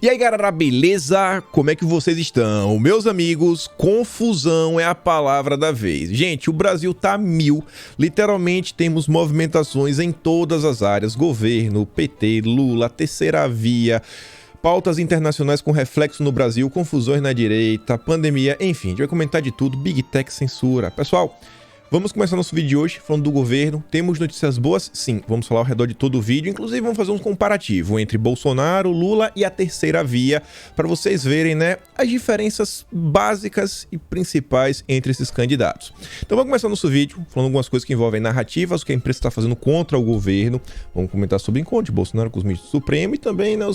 E aí galera, beleza? Como é que vocês estão? Meus amigos, confusão é a palavra da vez. Gente, o Brasil tá mil, literalmente temos movimentações em todas as áreas, governo, PT, Lula, terceira via, pautas internacionais com reflexo no Brasil, confusões na direita, pandemia, enfim, a gente vai comentar de tudo, Big Tech censura. Pessoal, vamos começar nosso vídeo de hoje falando do governo. Temos notícias boas? Sim, vamos falar ao redor de todo o vídeo. Inclusive vamos fazer um comparativo entre Bolsonaro, Lula e a terceira via, para vocês verem, né, as diferenças básicas e principais entre esses candidatos. Então vamos começar nosso vídeo falando algumas coisas que envolvem narrativas, o que a imprensa está fazendo contra o governo. Vamos comentar sobre o encontro de Bolsonaro com os ministros do Supremo e também, né, o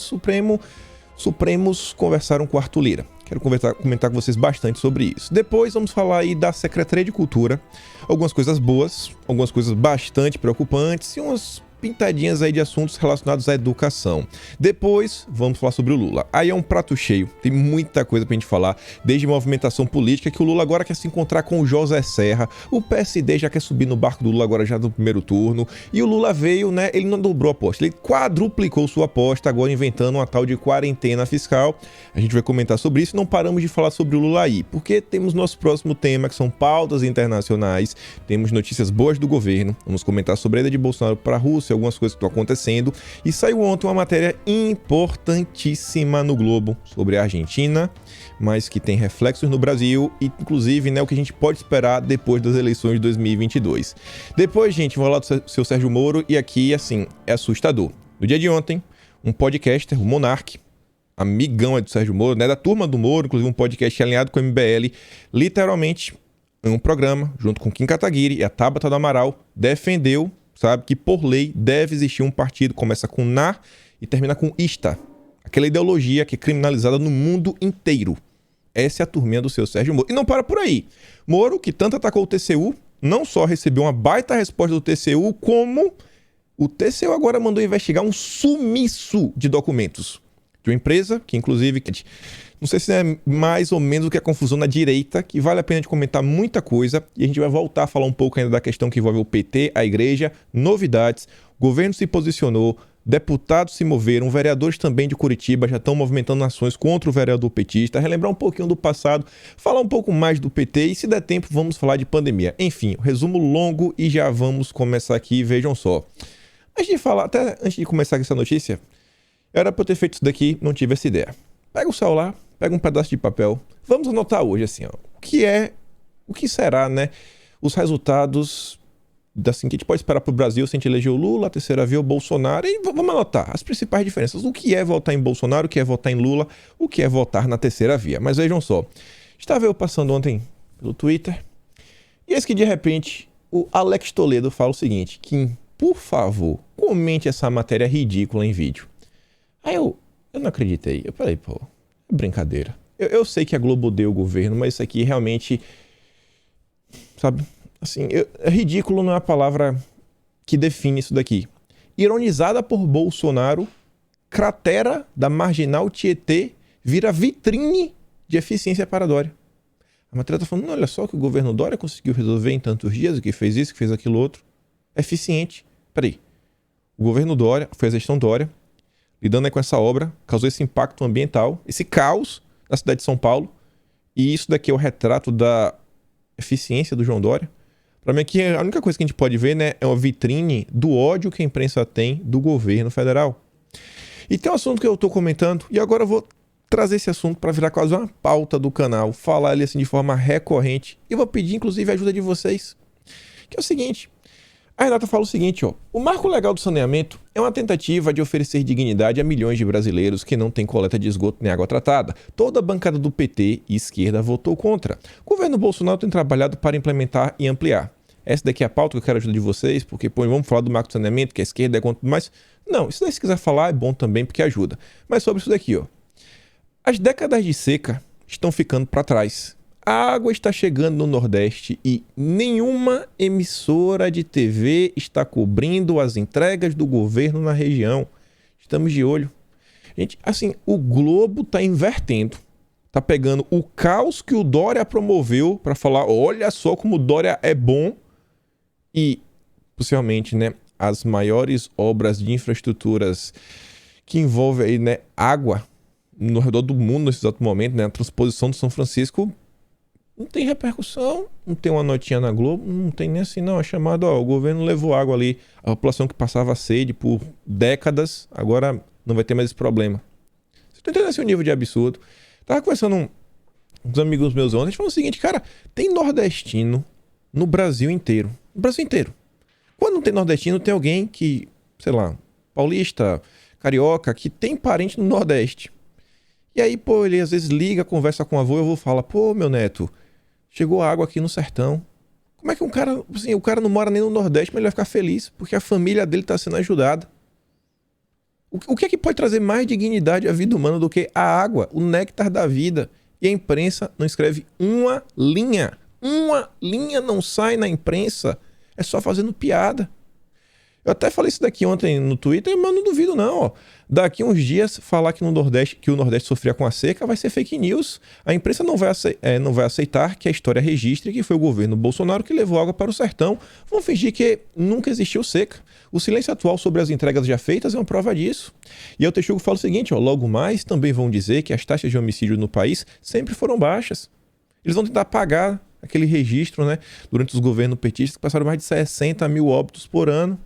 Supremos conversaram com Arthur Lira. Quero comentar com vocês bastante sobre isso. Depois vamos falar aí da Secretaria de Cultura, algumas coisas boas, algumas coisas bastante preocupantes e umas pintadinhas aí de assuntos relacionados à educação. Depois vamos falar sobre o Lula. Aí é um prato cheio, tem muita coisa pra gente falar, desde movimentação política, que o Lula agora quer se encontrar com o José Serra, o PSD já quer subir no barco do Lula agora já no primeiro turno, e o Lula veio, né, ele não dobrou a aposta, ele quadruplicou sua aposta, agora inventando uma tal de quarentena fiscal. A gente vai comentar sobre isso, não paramos de falar sobre o Lula aí, porque temos nosso próximo tema, que são pautas internacionais, temos notícias boas do governo, vamos comentar sobre a ida de Bolsonaro para a Rússia, algumas coisas que estão acontecendo, e saiu ontem uma matéria importantíssima no Globo sobre a Argentina, mas que tem reflexos no Brasil e inclusive, né, o que a gente pode esperar depois das eleições de 2022. Depois, gente, vou falar do seu Sérgio Moro e aqui, assim, é assustador. No dia de ontem, um podcaster, o Monark, amigão do Sérgio Moro, né, da turma do Moro, inclusive um podcast alinhado com o MBL, literalmente, em um programa, junto com Kim Kataguiri e a Tabata do Amaral, defendeu, sabe, que por lei deve existir um partido, começa com NA e termina com ISTA. Aquela ideologia que é criminalizada no mundo inteiro. Essa é a turminha do seu Sérgio Moro. E não para por aí. Moro, que tanto atacou o TCU, não só recebeu uma baita resposta do TCU, como o TCU agora mandou investigar um sumiço de documentos de uma empresa, que inclusive, não sei se é mais ou menos o que é confusão na direita, que vale a pena de comentar muita coisa, e a gente vai voltar a falar um pouco ainda da questão que envolve o PT, a igreja, novidades, o governo se posicionou, deputados se moveram, vereadores também de Curitiba já estão movimentando ações contra o vereador petista, relembrar um pouquinho do passado, falar um pouco mais do PT e, se der tempo, vamos falar de pandemia. Enfim, resumo longo e já vamos começar aqui, vejam só. Antes de começar com essa notícia, era pra eu ter feito isso daqui, não tive essa ideia. Pega o celular, pega um pedaço de papel, vamos anotar hoje, assim, ó, o que será, né, os resultados, assim, que a gente pode esperar pro Brasil se a gente eleger o Lula, a terceira via o Bolsonaro, e vamos anotar as principais diferenças, o que é votar em Bolsonaro, o que é votar em Lula, o que é votar na terceira via. Mas vejam só, estava eu passando ontem pelo Twitter, e eis que de repente o Alex Toledo fala o seguinte: Kim, por favor, comente essa matéria ridícula em vídeo. Aí eu não acreditei. Eu falei, pô, é brincadeira. Eu sei que a Globo odeia o governo, mas isso aqui realmente, sabe, assim, ridículo não é a palavra que define isso daqui. Ironizada por Bolsonaro, cratera da Marginal Tietê vira vitrine de eficiência para Dória. A matéria tá falando, olha só que o governo Dória conseguiu resolver em tantos dias, o que fez isso, que fez aquilo outro. É eficiente. Peraí, o governo Dória, foi a gestão Dória, lidando aí com essa obra, causou esse impacto ambiental, esse caos na cidade de São Paulo, e isso daqui é o retrato da eficiência do João Dória. Para mim aqui, a única coisa que a gente pode ver, né, é uma vitrine do ódio que a imprensa tem do governo federal. E tem um assunto que eu tô comentando, e agora eu vou trazer esse assunto para virar quase uma pauta do canal, falar ele assim de forma recorrente, e vou pedir inclusive a ajuda de vocês, que é o seguinte. A Renata fala o seguinte, ó, o marco legal do saneamento é uma tentativa de oferecer dignidade a milhões de brasileiros que não têm coleta de esgoto nem água tratada. Toda a bancada do PT e esquerda votou contra. O governo Bolsonaro tem trabalhado para implementar e ampliar. Essa daqui é a pauta que eu quero ajuda de vocês, porque, pô, vamos falar do marco do saneamento, que a esquerda é contra tudo mais. Não, isso daí se quiser falar é bom também, porque ajuda. Mas sobre isso daqui, ó. As décadas de seca estão ficando para trás. A água está chegando no Nordeste e nenhuma emissora de TV está cobrindo as entregas do governo na região. Estamos de olho. Gente, assim, o Globo está invertendo. Está pegando o caos que o Dória promoveu para falar, olha só como o Dória é bom. E, possivelmente, né, as maiores obras de infraestruturas que envolvem aí, né, água no redor do mundo nesse exato momento, né? A transposição do São Francisco não tem repercussão, não tem uma notinha na Globo, não tem nem assim, não. É chamado, ó, o governo levou água ali, a população que passava sede por décadas, agora não vai ter mais esse problema. Você tá entendendo esse nível de absurdo? Tava conversando com uns amigos meus ontem, a gente falou o seguinte, cara, tem nordestino no Brasil inteiro. No Brasil inteiro. Quando não tem nordestino, tem alguém que, sei lá, paulista, carioca, que tem parente no Nordeste. E aí, pô, ele às vezes liga, conversa com o avô e o avô fala, pô, meu neto, chegou água aqui no sertão. Como é que um cara, assim, o cara não mora nem no Nordeste, mas ele vai ficar feliz, porque a família dele está sendo ajudada. O que é que pode trazer mais dignidade à vida humana do que a água, o néctar da vida? E a imprensa não escreve uma linha. Uma linha não sai na imprensa. É só fazendo piada. Eu até falei isso daqui ontem no Twitter, mas não duvido não, ó. Daqui uns dias, falar que o Nordeste sofria com a seca vai ser fake news. A imprensa não vai aceitar que a história registre que foi o governo Bolsonaro que levou água para o sertão. Vão fingir que nunca existiu seca. O silêncio atual sobre as entregas já feitas é uma prova disso. E aí o Texugo fala o seguinte, ó, logo mais também vão dizer que as taxas de homicídio no país sempre foram baixas. Eles vão tentar apagar aquele registro, né, durante os governos petistas que passaram mais de 60 mil óbitos por ano.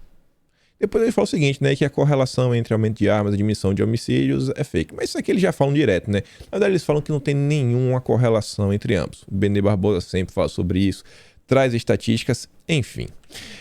Depois ele fala o seguinte, né, que a correlação entre aumento de armas e diminuição de homicídios é fake. Mas isso aqui eles já falam direto, né? Na verdade eles falam que não tem nenhuma correlação entre ambos. O Benê Barbosa sempre fala sobre isso, traz estatísticas, enfim.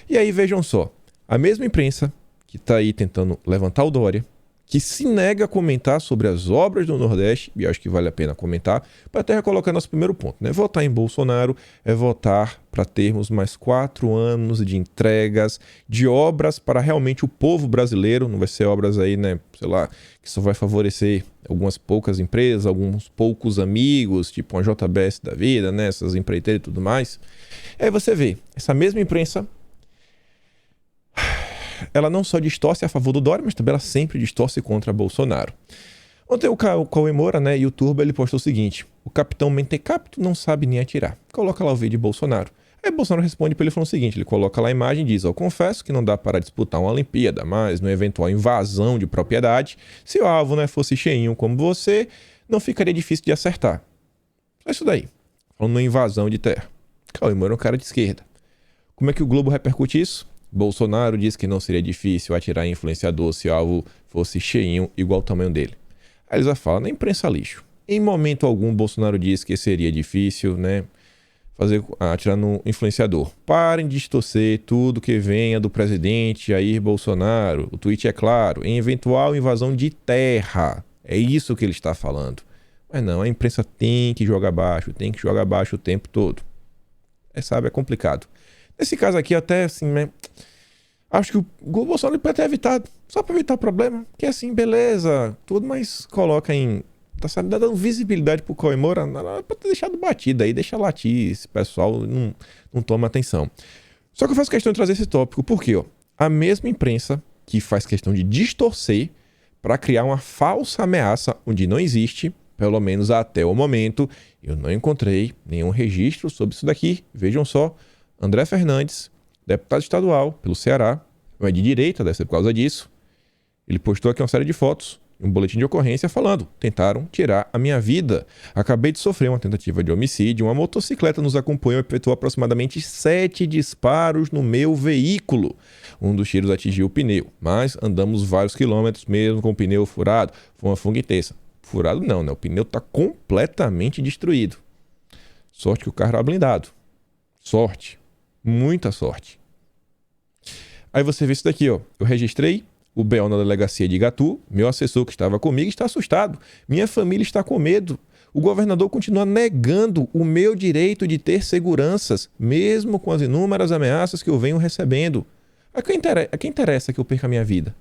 E aí vejam só, a mesma imprensa que está aí tentando levantar o Dória, que se nega a comentar sobre as obras do Nordeste, e acho que vale a pena comentar, para até colocar nosso primeiro ponto, né? Votar em Bolsonaro é votar para termos mais 4 anos de entregas, de obras para realmente o povo brasileiro, não vai ser obras aí, né, sei lá, que só vai favorecer algumas poucas empresas, alguns poucos amigos, tipo uma JBS da vida, né, essas empreiteiras e tudo mais. Aí você vê, essa mesma imprensa, ela não só distorce a favor do Dória, mas também ela sempre distorce contra Bolsonaro. Ontem o Cauê Moura, né, youtuber, ele postou o seguinte, o capitão Mentecapto não sabe nem atirar. Coloca lá o vídeo de Bolsonaro. Aí Bolsonaro responde para ele falando o seguinte, ele coloca lá a imagem e diz, eu confesso que não dá para disputar uma Olimpíada, mas numa eventual invasão de propriedade, se o alvo, né, fosse cheinho como você, não ficaria difícil de acertar. É isso daí, falando numa invasão de terra. Cauê Moura é um cara de esquerda. Como é que o Globo repercute isso? Bolsonaro disse que não seria difícil atirar em influenciador se o alvo fosse cheinho igual ao tamanho dele. Aí eles já falam, na imprensa lixo. Em momento algum, Bolsonaro disse que seria difícil, né, atirar no influenciador. Parem de distorcer tudo que venha do presidente Jair Bolsonaro. O tweet é claro, em eventual invasão de terra. É isso que ele está falando. Mas não, a imprensa tem que jogar baixo o tempo todo. Sabe, é complicado. Nesse caso aqui, até assim, né? Acho que o Bolsonaro pode ter evitado, só para evitar o problema. Que assim, beleza, tudo, mas coloca em. Tá sabe, dando visibilidade pro Cauê Moura, pode ter deixado batido aí, deixa latir, esse pessoal não toma atenção. Só que eu faço questão de trazer esse tópico, porque, ó, a mesma imprensa que faz questão de distorcer para criar uma falsa ameaça onde não existe, pelo menos até o momento, eu não encontrei nenhum registro sobre isso daqui. Vejam só. André Fernandes, deputado estadual pelo Ceará, é de direita, deve ser por causa disso. Ele postou aqui uma série de fotos, um boletim de ocorrência falando, tentaram tirar a minha vida. Acabei de sofrer uma tentativa de homicídio, uma motocicleta nos acompanhou e efetuou aproximadamente 7 disparos no meu veículo. Um dos tiros atingiu o pneu, mas andamos vários quilômetros mesmo com o pneu furado. Foi uma fuga intensa. Furado não, né? O pneu está completamente destruído. Sorte que o carro era blindado. Sorte. Muita sorte. Aí você vê isso daqui, ó. Eu registrei o BO na delegacia de Igatu. Meu assessor que estava comigo está assustado. Minha família está com medo. O governador continua negando o meu direito de ter seguranças, mesmo com as inúmeras ameaças que eu venho recebendo. A quem interessa que eu perca a minha vida?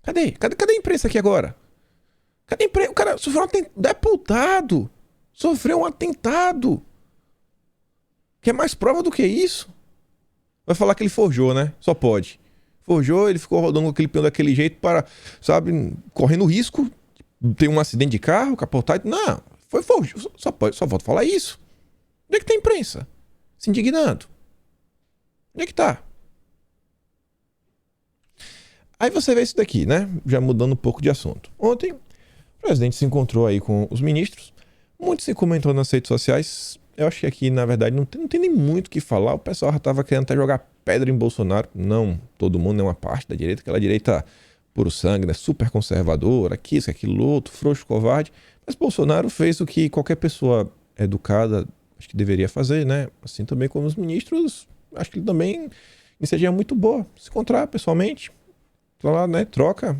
Cadê a imprensa aqui agora? Cadê a imprensa? O cara sofreu um atentado. Deputado sofreu um atentado. Quer mais prova do que isso? Vai falar que ele forjou, né? Só pode. Forjou, ele ficou rodando com aquele pneu daquele jeito para, sabe, correndo risco de ter um acidente de carro, capotar. Não, foi forjou. Só volto a falar isso. Onde é que tá a imprensa? Se indignando. Onde é que tá? Aí você vê isso daqui, né? Já mudando um pouco de assunto. Ontem O presidente se encontrou aí com os ministros. Muito se comentou nas redes sociais. Eu acho que aqui, na verdade, não tem nem muito o que falar. O pessoal já estava querendo até jogar pedra em Bolsonaro. Não, todo mundo é uma parte da direita, aquela direita puro sangue, né? Super conservadora, isso, aquilo outro, frouxo, covarde. Mas Bolsonaro fez o que qualquer pessoa educada acho que deveria fazer, né? Assim também como os ministros, acho que ele também iniciativa muito boa. Se encontrar pessoalmente, tá lá, né? Troca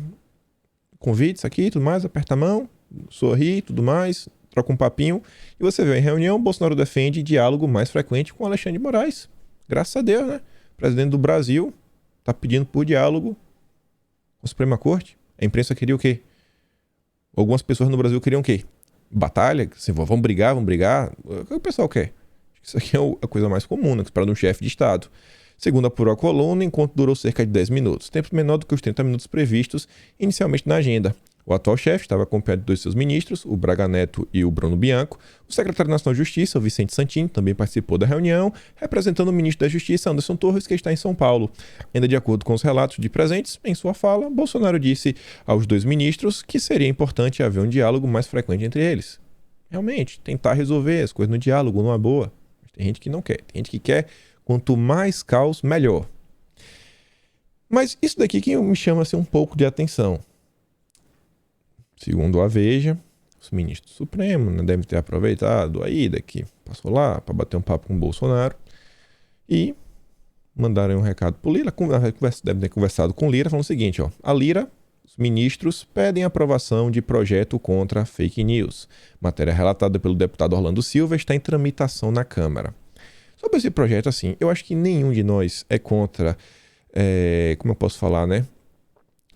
convites aqui, tudo mais, aperta a mão, sorri, tudo mais, troca um papinho. E você vê, em reunião, Bolsonaro defende diálogo mais frequente com Alexandre de Moraes. Graças a Deus, né? O presidente do Brasil tá pedindo por diálogo com a Suprema Corte. A imprensa queria o quê? Algumas pessoas no Brasil queriam o quê? Batalha? Assim, vamos brigar, vamos brigar. O que o pessoal quer? Isso aqui é a coisa mais comum, né? Para um chefe de Estado. Segundo apurou a coluna, o encontro durou cerca de 10 minutos, tempo menor do que os 30 minutos previstos inicialmente na agenda. O atual chefe estava acompanhado de dois seus ministros, o Braga Neto e o Bruno Bianco. O secretário nacional de Justiça, o Vicente Santini, também participou da reunião, representando o ministro da Justiça, Anderson Torres, que está em São Paulo. Ainda de acordo com os relatos de presentes, em sua fala, Bolsonaro disse aos dois ministros que seria importante haver um diálogo mais frequente entre eles. Realmente, tentar resolver as coisas no diálogo, numa boa. Tem gente que não quer, tem gente que quer quanto mais caos, melhor. Mas isso daqui que me chama assim, um pouco de atenção. Segundo a Veja, os ministros do Supremo, né, devem ter aproveitado a ida que passou lá para bater um papo com o Bolsonaro e mandaram um recado para o Lira. Devem ter conversado com o Lira, falando o seguinte: ó, a Lira, os ministros pedem aprovação de projeto contra fake news. Matéria relatada pelo deputado Orlando Silva está em tramitação na Câmara. Sobre esse projeto, assim, eu acho que nenhum de nós é contra, como eu posso falar, né?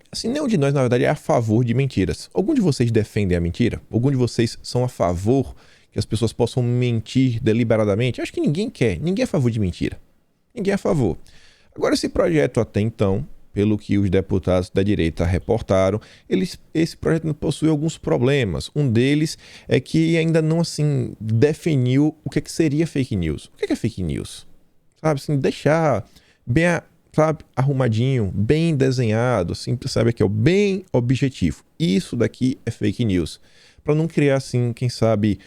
Assim, nenhum de nós, na verdade, é a favor de mentiras. Algum de vocês defendem a mentira? Algum de vocês são a favor que as pessoas possam mentir deliberadamente? Eu acho que ninguém quer, ninguém é a favor de mentira. Ninguém é a favor. Agora, esse projeto até então, pelo que os deputados da direita reportaram, esse projeto possui alguns problemas. Um deles é que ainda não assim definiu o que seria fake news. O que é fake news? Sabe, assim, deixar bem, sabe, arrumadinho, bem desenhado, assim, sabe, aqui, ó, bem objetivo. Isso daqui é fake news. Para não criar, assim, quem sabe,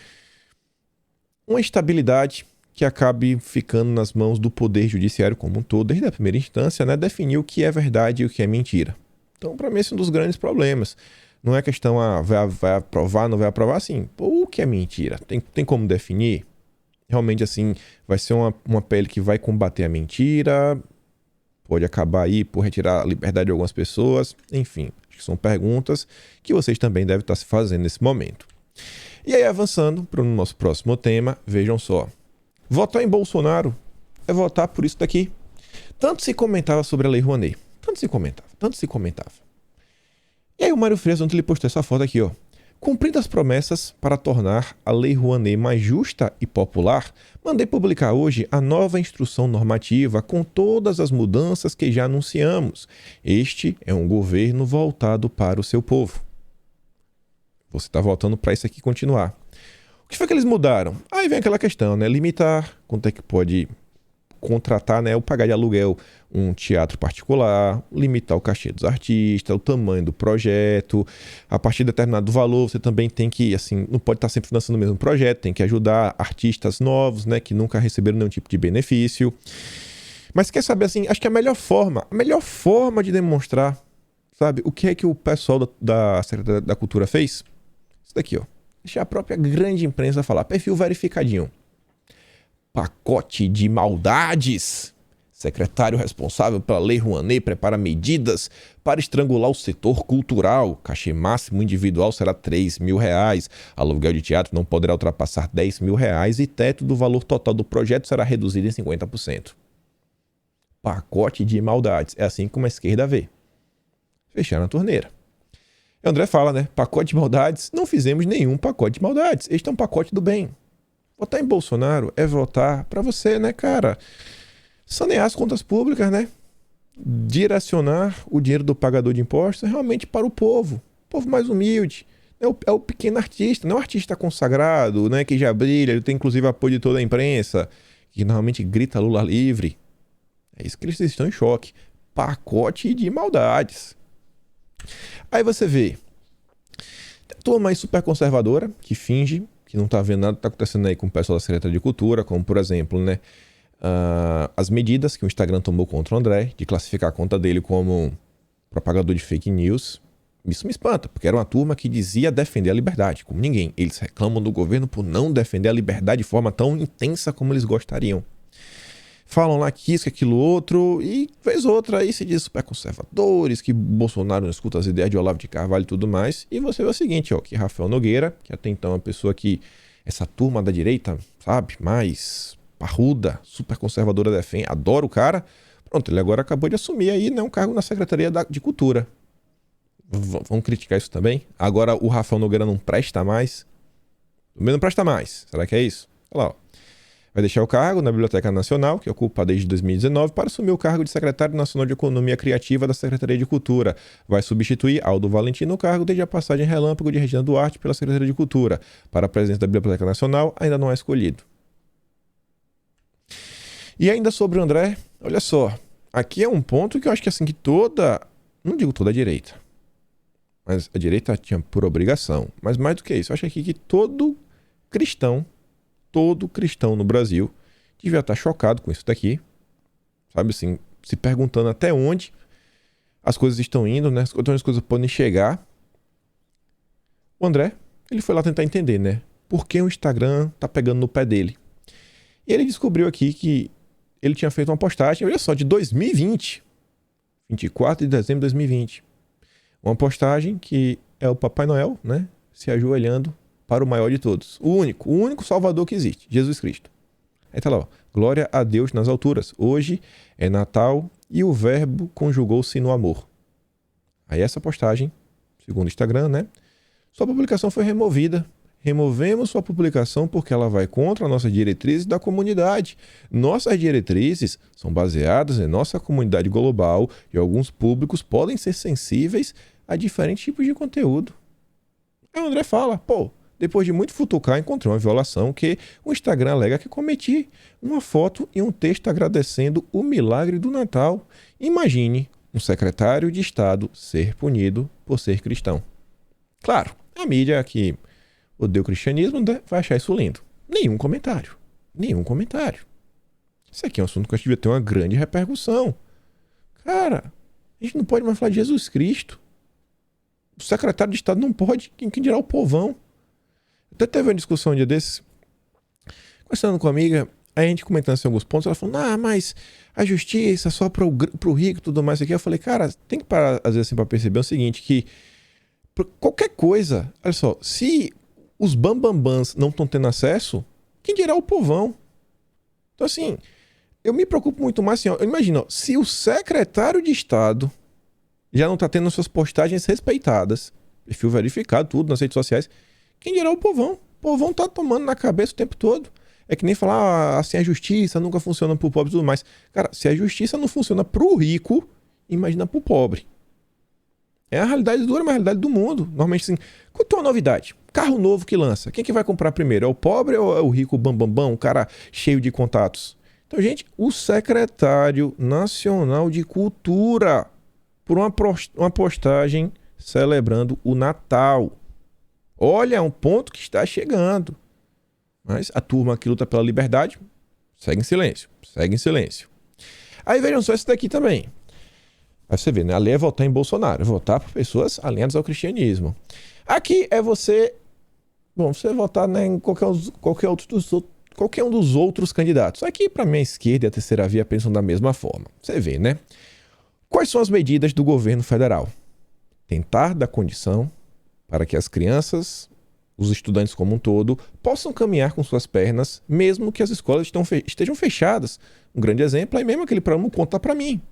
uma instabilidade que acabe ficando nas mãos do Poder Judiciário como um todo, desde a primeira instância, né, definir o que é verdade e o que é mentira. Então, para mim, esse é um dos grandes problemas. Não é questão, vai aprovar, não vai aprovar, assim, pô, o que é mentira? Tem como definir? Realmente, assim, vai ser uma PL que vai combater a mentira, pode acabar aí por retirar a liberdade de algumas pessoas, enfim, acho que são perguntas que vocês também devem estar se fazendo nesse momento. E aí, avançando para o nosso próximo tema, vejam só. Votar em Bolsonaro é votar por isso daqui. Tanto se comentava sobre a Lei Rouanet. Tanto se comentava. E aí o Mário Frias, onde ele postou essa foto aqui, ó. Cumprindo as promessas para tornar a Lei Rouanet mais justa e popular, mandei publicar hoje a nova instrução normativa com todas as mudanças que já anunciamos. Este é um governo voltado para o seu povo. Você está voltando para isso aqui continuar. O que foi que eles mudaram? Aí vem aquela questão, né? Limitar quanto é que pode contratar, né? Ou pagar de aluguel um teatro particular, limitar o cachê dos artistas, o tamanho do projeto. A partir de determinado valor, você também tem que, assim, não pode estar sempre financiando o mesmo projeto, tem que ajudar artistas novos, né? Que nunca receberam nenhum tipo de benefício. Mas quer saber, assim, acho que a melhor forma de demonstrar, sabe, o que é que o pessoal da Secretaria da Cultura fez? Isso daqui, ó. Deixa a própria grande imprensa falar. Perfil verificadinho. Pacote de maldades. Secretário responsável pela Lei Rouanet prepara medidas para estrangular o setor cultural. Cachê máximo individual será R$3.000. Aluguel de teatro não poderá ultrapassar R$10.000 e teto do valor total do projeto será reduzido em 50%. Pacote de maldades. É assim como a esquerda vê. Fecharam a torneira. E André fala, né? Pacote de maldades. Não fizemos nenhum pacote de maldades. Este é um pacote do bem. Votar em Bolsonaro é votar para você, né, cara? Sanear as contas públicas, né? Direcionar o dinheiro do pagador de impostos realmente para o povo mais humilde. É o pequeno artista, não é o artista consagrado, né, que já brilha, ele tem inclusive apoio de toda a imprensa, que normalmente grita Lula livre. É isso que eles estão em choque. Pacote de maldades. Aí você vê, Turma aí super conservadora, que finge que não tá vendo nada que tá acontecendo aí com o pessoal da Secretaria de Cultura, como, por exemplo, né, as medidas que o Instagram tomou contra o André, de classificar a conta dele como propagador de fake news. Isso me espanta, porque era uma turma que dizia defender a liberdade, como ninguém. Eles reclamam do governo por não defender a liberdade de forma tão intensa como eles gostariam. Falam lá que isso, que aquilo outro, e vez outra aí se diz super conservadores, que Bolsonaro não escuta as ideias de Olavo de Carvalho e tudo mais. E você vê o seguinte, ó, que Rafael Nogueira, que até então é uma pessoa que essa turma da direita, sabe, mais parruda, super conservadora defende, adora o cara. Pronto, ele agora acabou de assumir aí, né, um cargo na Secretaria de Cultura. Vamos criticar isso também? Agora o Rafael Nogueira não presta mais? Também não presta mais. Será que é isso? Olha lá, ó. Vai deixar o cargo na Biblioteca Nacional, que ocupa desde 2019, para assumir o cargo de secretário nacional de Economia Criativa da Secretaria de Cultura. Vai substituir Aldo Valentim no cargo desde a passagem relâmpago de Regina Duarte pela Secretaria de Cultura. Para a presidência da Biblioteca Nacional, ainda não é escolhido. E ainda sobre o André, olha só. Aqui é um ponto que eu acho que assim, que toda... Não digo toda a direita. Mas a direita tinha por obrigação. Mas mais do que isso, eu acho aqui que todo cristão no Brasil devia estar chocado com isso daqui. Sabe assim, se perguntando até onde as coisas estão indo, né? Onde as coisas podem chegar. O André, ele foi lá tentar entender, né? Por que o Instagram tá pegando no pé dele. E ele descobriu aqui que ele tinha feito uma postagem, olha só, de 2020. 24 de dezembro de 2020. Uma postagem que é o Papai Noel, né? Se ajoelhando para o maior de todos. O único salvador que existe, Jesus Cristo. Aí tá lá, ó. Glória a Deus nas alturas. Hoje é Natal e o verbo conjugou-se no amor. Aí essa postagem, segundo o Instagram, né? Sua publicação foi removida. Removemos sua publicação porque ela vai contra nossas diretrizes da comunidade. Nossas diretrizes são baseadas em nossa comunidade global e alguns públicos podem ser sensíveis a diferentes tipos de conteúdo. Aí o André fala, pô, depois de muito futucar, encontrei uma violação que o Instagram alega que cometi. Uma foto e um texto agradecendo o milagre do Natal. Imagine um secretário de Estado ser punido por ser cristão. Claro, a mídia que odeia o cristianismo vai achar isso lindo. Nenhum comentário. Isso aqui é um assunto que acho que devia ter uma grande repercussão. Cara, a gente não pode mais falar de Jesus Cristo. O secretário de Estado não pode, quem dirá o povão. Até teve uma discussão um dia desses, conversando com uma amiga, aí a gente comentando assim, alguns pontos, ela falou, mas a justiça só pro rico e tudo mais aqui. Eu falei, cara, tem que parar às vezes assim pra perceber o seguinte, que qualquer coisa, olha só, se os bambambãs não estão tendo acesso, quem dirá o povão? Então assim, eu me preocupo muito mais assim, ó, imagina, se o secretário de Estado já não tá tendo suas postagens respeitadas, perfil verificado, tudo nas redes sociais, quem dirá o povão? O povão tá tomando na cabeça o tempo todo. É que nem falar assim, a justiça nunca funciona pro pobre e tudo mais. Cara, se a justiça não funciona pro rico, imagina pro pobre. É a realidade dura, mas a realidade do mundo. Normalmente assim, qual é a novidade? Carro novo que lança. Quem que vai comprar primeiro? É o pobre ou é o rico bambambam, um cara cheio de contatos? Então, gente, o secretário nacional de cultura, por uma postagem celebrando o Natal. Olha, é um ponto que está chegando. Mas a turma que luta pela liberdade segue em silêncio. Aí vejam só esse daqui também. Aí você vê, né? A lei é votar em Bolsonaro, votar por pessoas alinhadas ao cristianismo. Aqui é você votar, né, em qualquer um dos outros candidatos. Aqui, para mim, a esquerda e a terceira via pensam da mesma forma. Você vê, né? Quais são as medidas do governo federal? Tentar dar condição para que as crianças, os estudantes como um todo, possam caminhar com suas pernas, mesmo que as escolas estejam fechadas. Um grande exemplo é mesmo aquele programa Conta Pra Mim,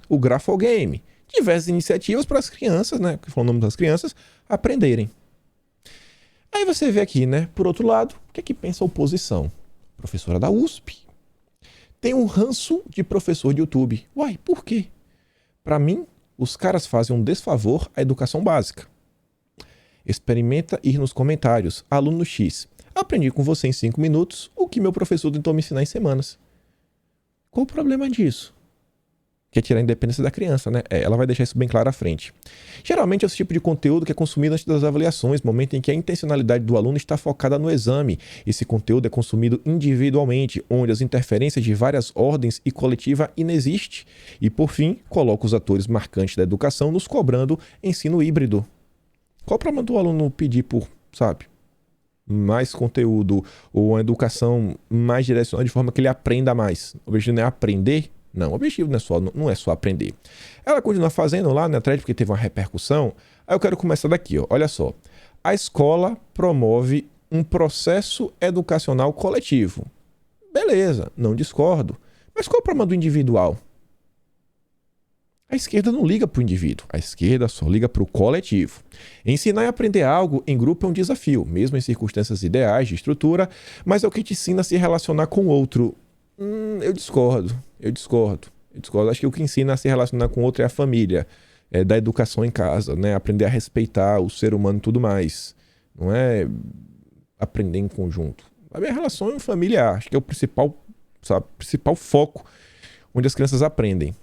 o Grafogame. Diversas iniciativas para as crianças, né, que falam o nome das crianças, aprenderem. Aí você vê aqui, né, por outro lado, o que é que pensa a oposição? Professora da USP. Tem um ranço de professor de YouTube. Uai, por quê? Para mim, os caras fazem um desfavor à educação básica. Experimenta ir nos comentários. Aluno X. Aprendi com você em 5 minutos o que meu professor tentou me ensinar em semanas. Qual o problema disso? quer tirar a independência da criança, né? Ela vai deixar isso bem claro à frente. Geralmente é esse tipo de conteúdo que é consumido antes das avaliações, momento em que a intencionalidade do aluno está focada no exame. Esse conteúdo é consumido individualmente, onde as interferências de várias ordens e coletiva inexiste. E, por fim, coloca os atores marcantes da educação nos cobrando ensino híbrido. Qual o problema do aluno pedir por, sabe, mais conteúdo ou uma educação mais direcionada de forma que ele aprenda mais? O objetivo não é aprender? Não, o objetivo não é só aprender. Ela continua fazendo lá na thread porque teve uma repercussão. Aí eu quero começar daqui, ó. Olha só. A escola promove um processo educacional coletivo. Beleza, não discordo. Mas qual é o problema do individual? A esquerda não liga para o indivíduo, a esquerda só liga para o coletivo. Ensinar e aprender algo em grupo é um desafio, mesmo em circunstâncias ideais de estrutura, mas é o que te ensina a se relacionar com o outro. Eu discordo. Acho que o que ensina a se relacionar com o outro é a família, é da educação em casa, né? Aprender a respeitar o ser humano e tudo mais. Não é aprender em conjunto. A minha relação é familiar, acho que é o principal, sabe, principal foco onde as crianças aprendem.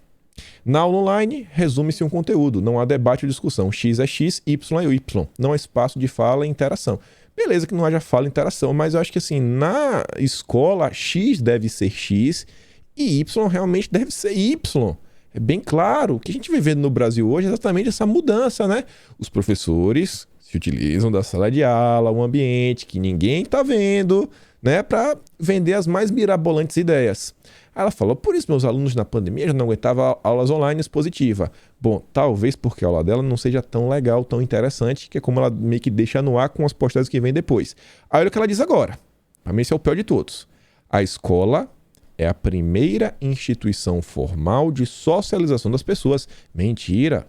Na aula online, resume-se um conteúdo, não há debate ou discussão. X é X, Y é Y. Não há espaço de fala e interação. Beleza que não haja fala e interação, mas eu acho que assim, na escola, X deve ser X e Y realmente deve ser Y. É bem claro. O que a gente vê vendo no Brasil hoje é exatamente essa mudança, né? Os professores se utilizam da sala de aula, um ambiente que ninguém está vendo, né? Para vender as mais mirabolantes ideias. Aí ela falou, por isso meus alunos na pandemia já não aguentavam aulas online expositivas. Bom, talvez porque a aula dela não seja tão legal, tão interessante, que é como ela meio que deixa no ar com as postagens que vem depois. Aí olha o que ela diz agora. Para mim esse é o pior de todos. A escola é a primeira instituição formal de socialização das pessoas. Mentira!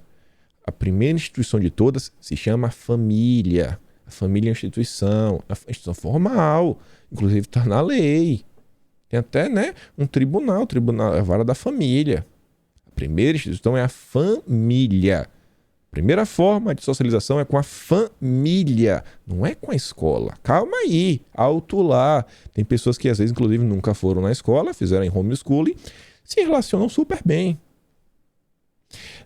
A primeira instituição de todas se chama família. A família é uma instituição formal. Inclusive está na lei. Tem até, né, um tribunal é a vara da família. A primeira instituição é a família. A primeira forma de socialização é com a família, não é com a escola. Calma aí, alto lá. Tem pessoas que às vezes, inclusive, nunca foram na escola, fizeram em homeschooling, se relacionam super bem.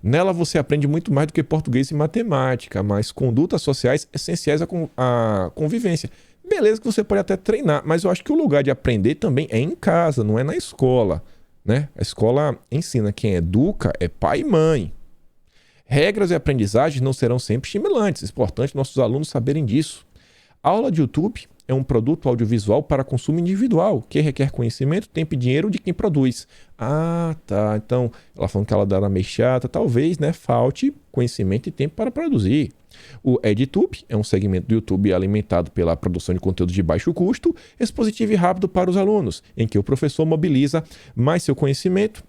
Nela você aprende muito mais do que português e matemática, mas condutas sociais essenciais à convivência. Beleza que você pode até treinar, mas eu acho que o lugar de aprender também é em casa, não é na escola, né? A escola ensina, quem educa é pai e mãe. Regras e aprendizagens não serão sempre estimulantes, é importante nossos alunos saberem disso. A aula de YouTube é um produto audiovisual para consumo individual, que requer conhecimento, tempo e dinheiro de quem produz. Ah, tá. Então, ela falando que ela dá meio chata, talvez, né, falte conhecimento e tempo para produzir. O EdTube é um segmento do YouTube alimentado pela produção de conteúdo de baixo custo, expositivo e rápido para os alunos, em que o professor mobiliza mais seu conhecimento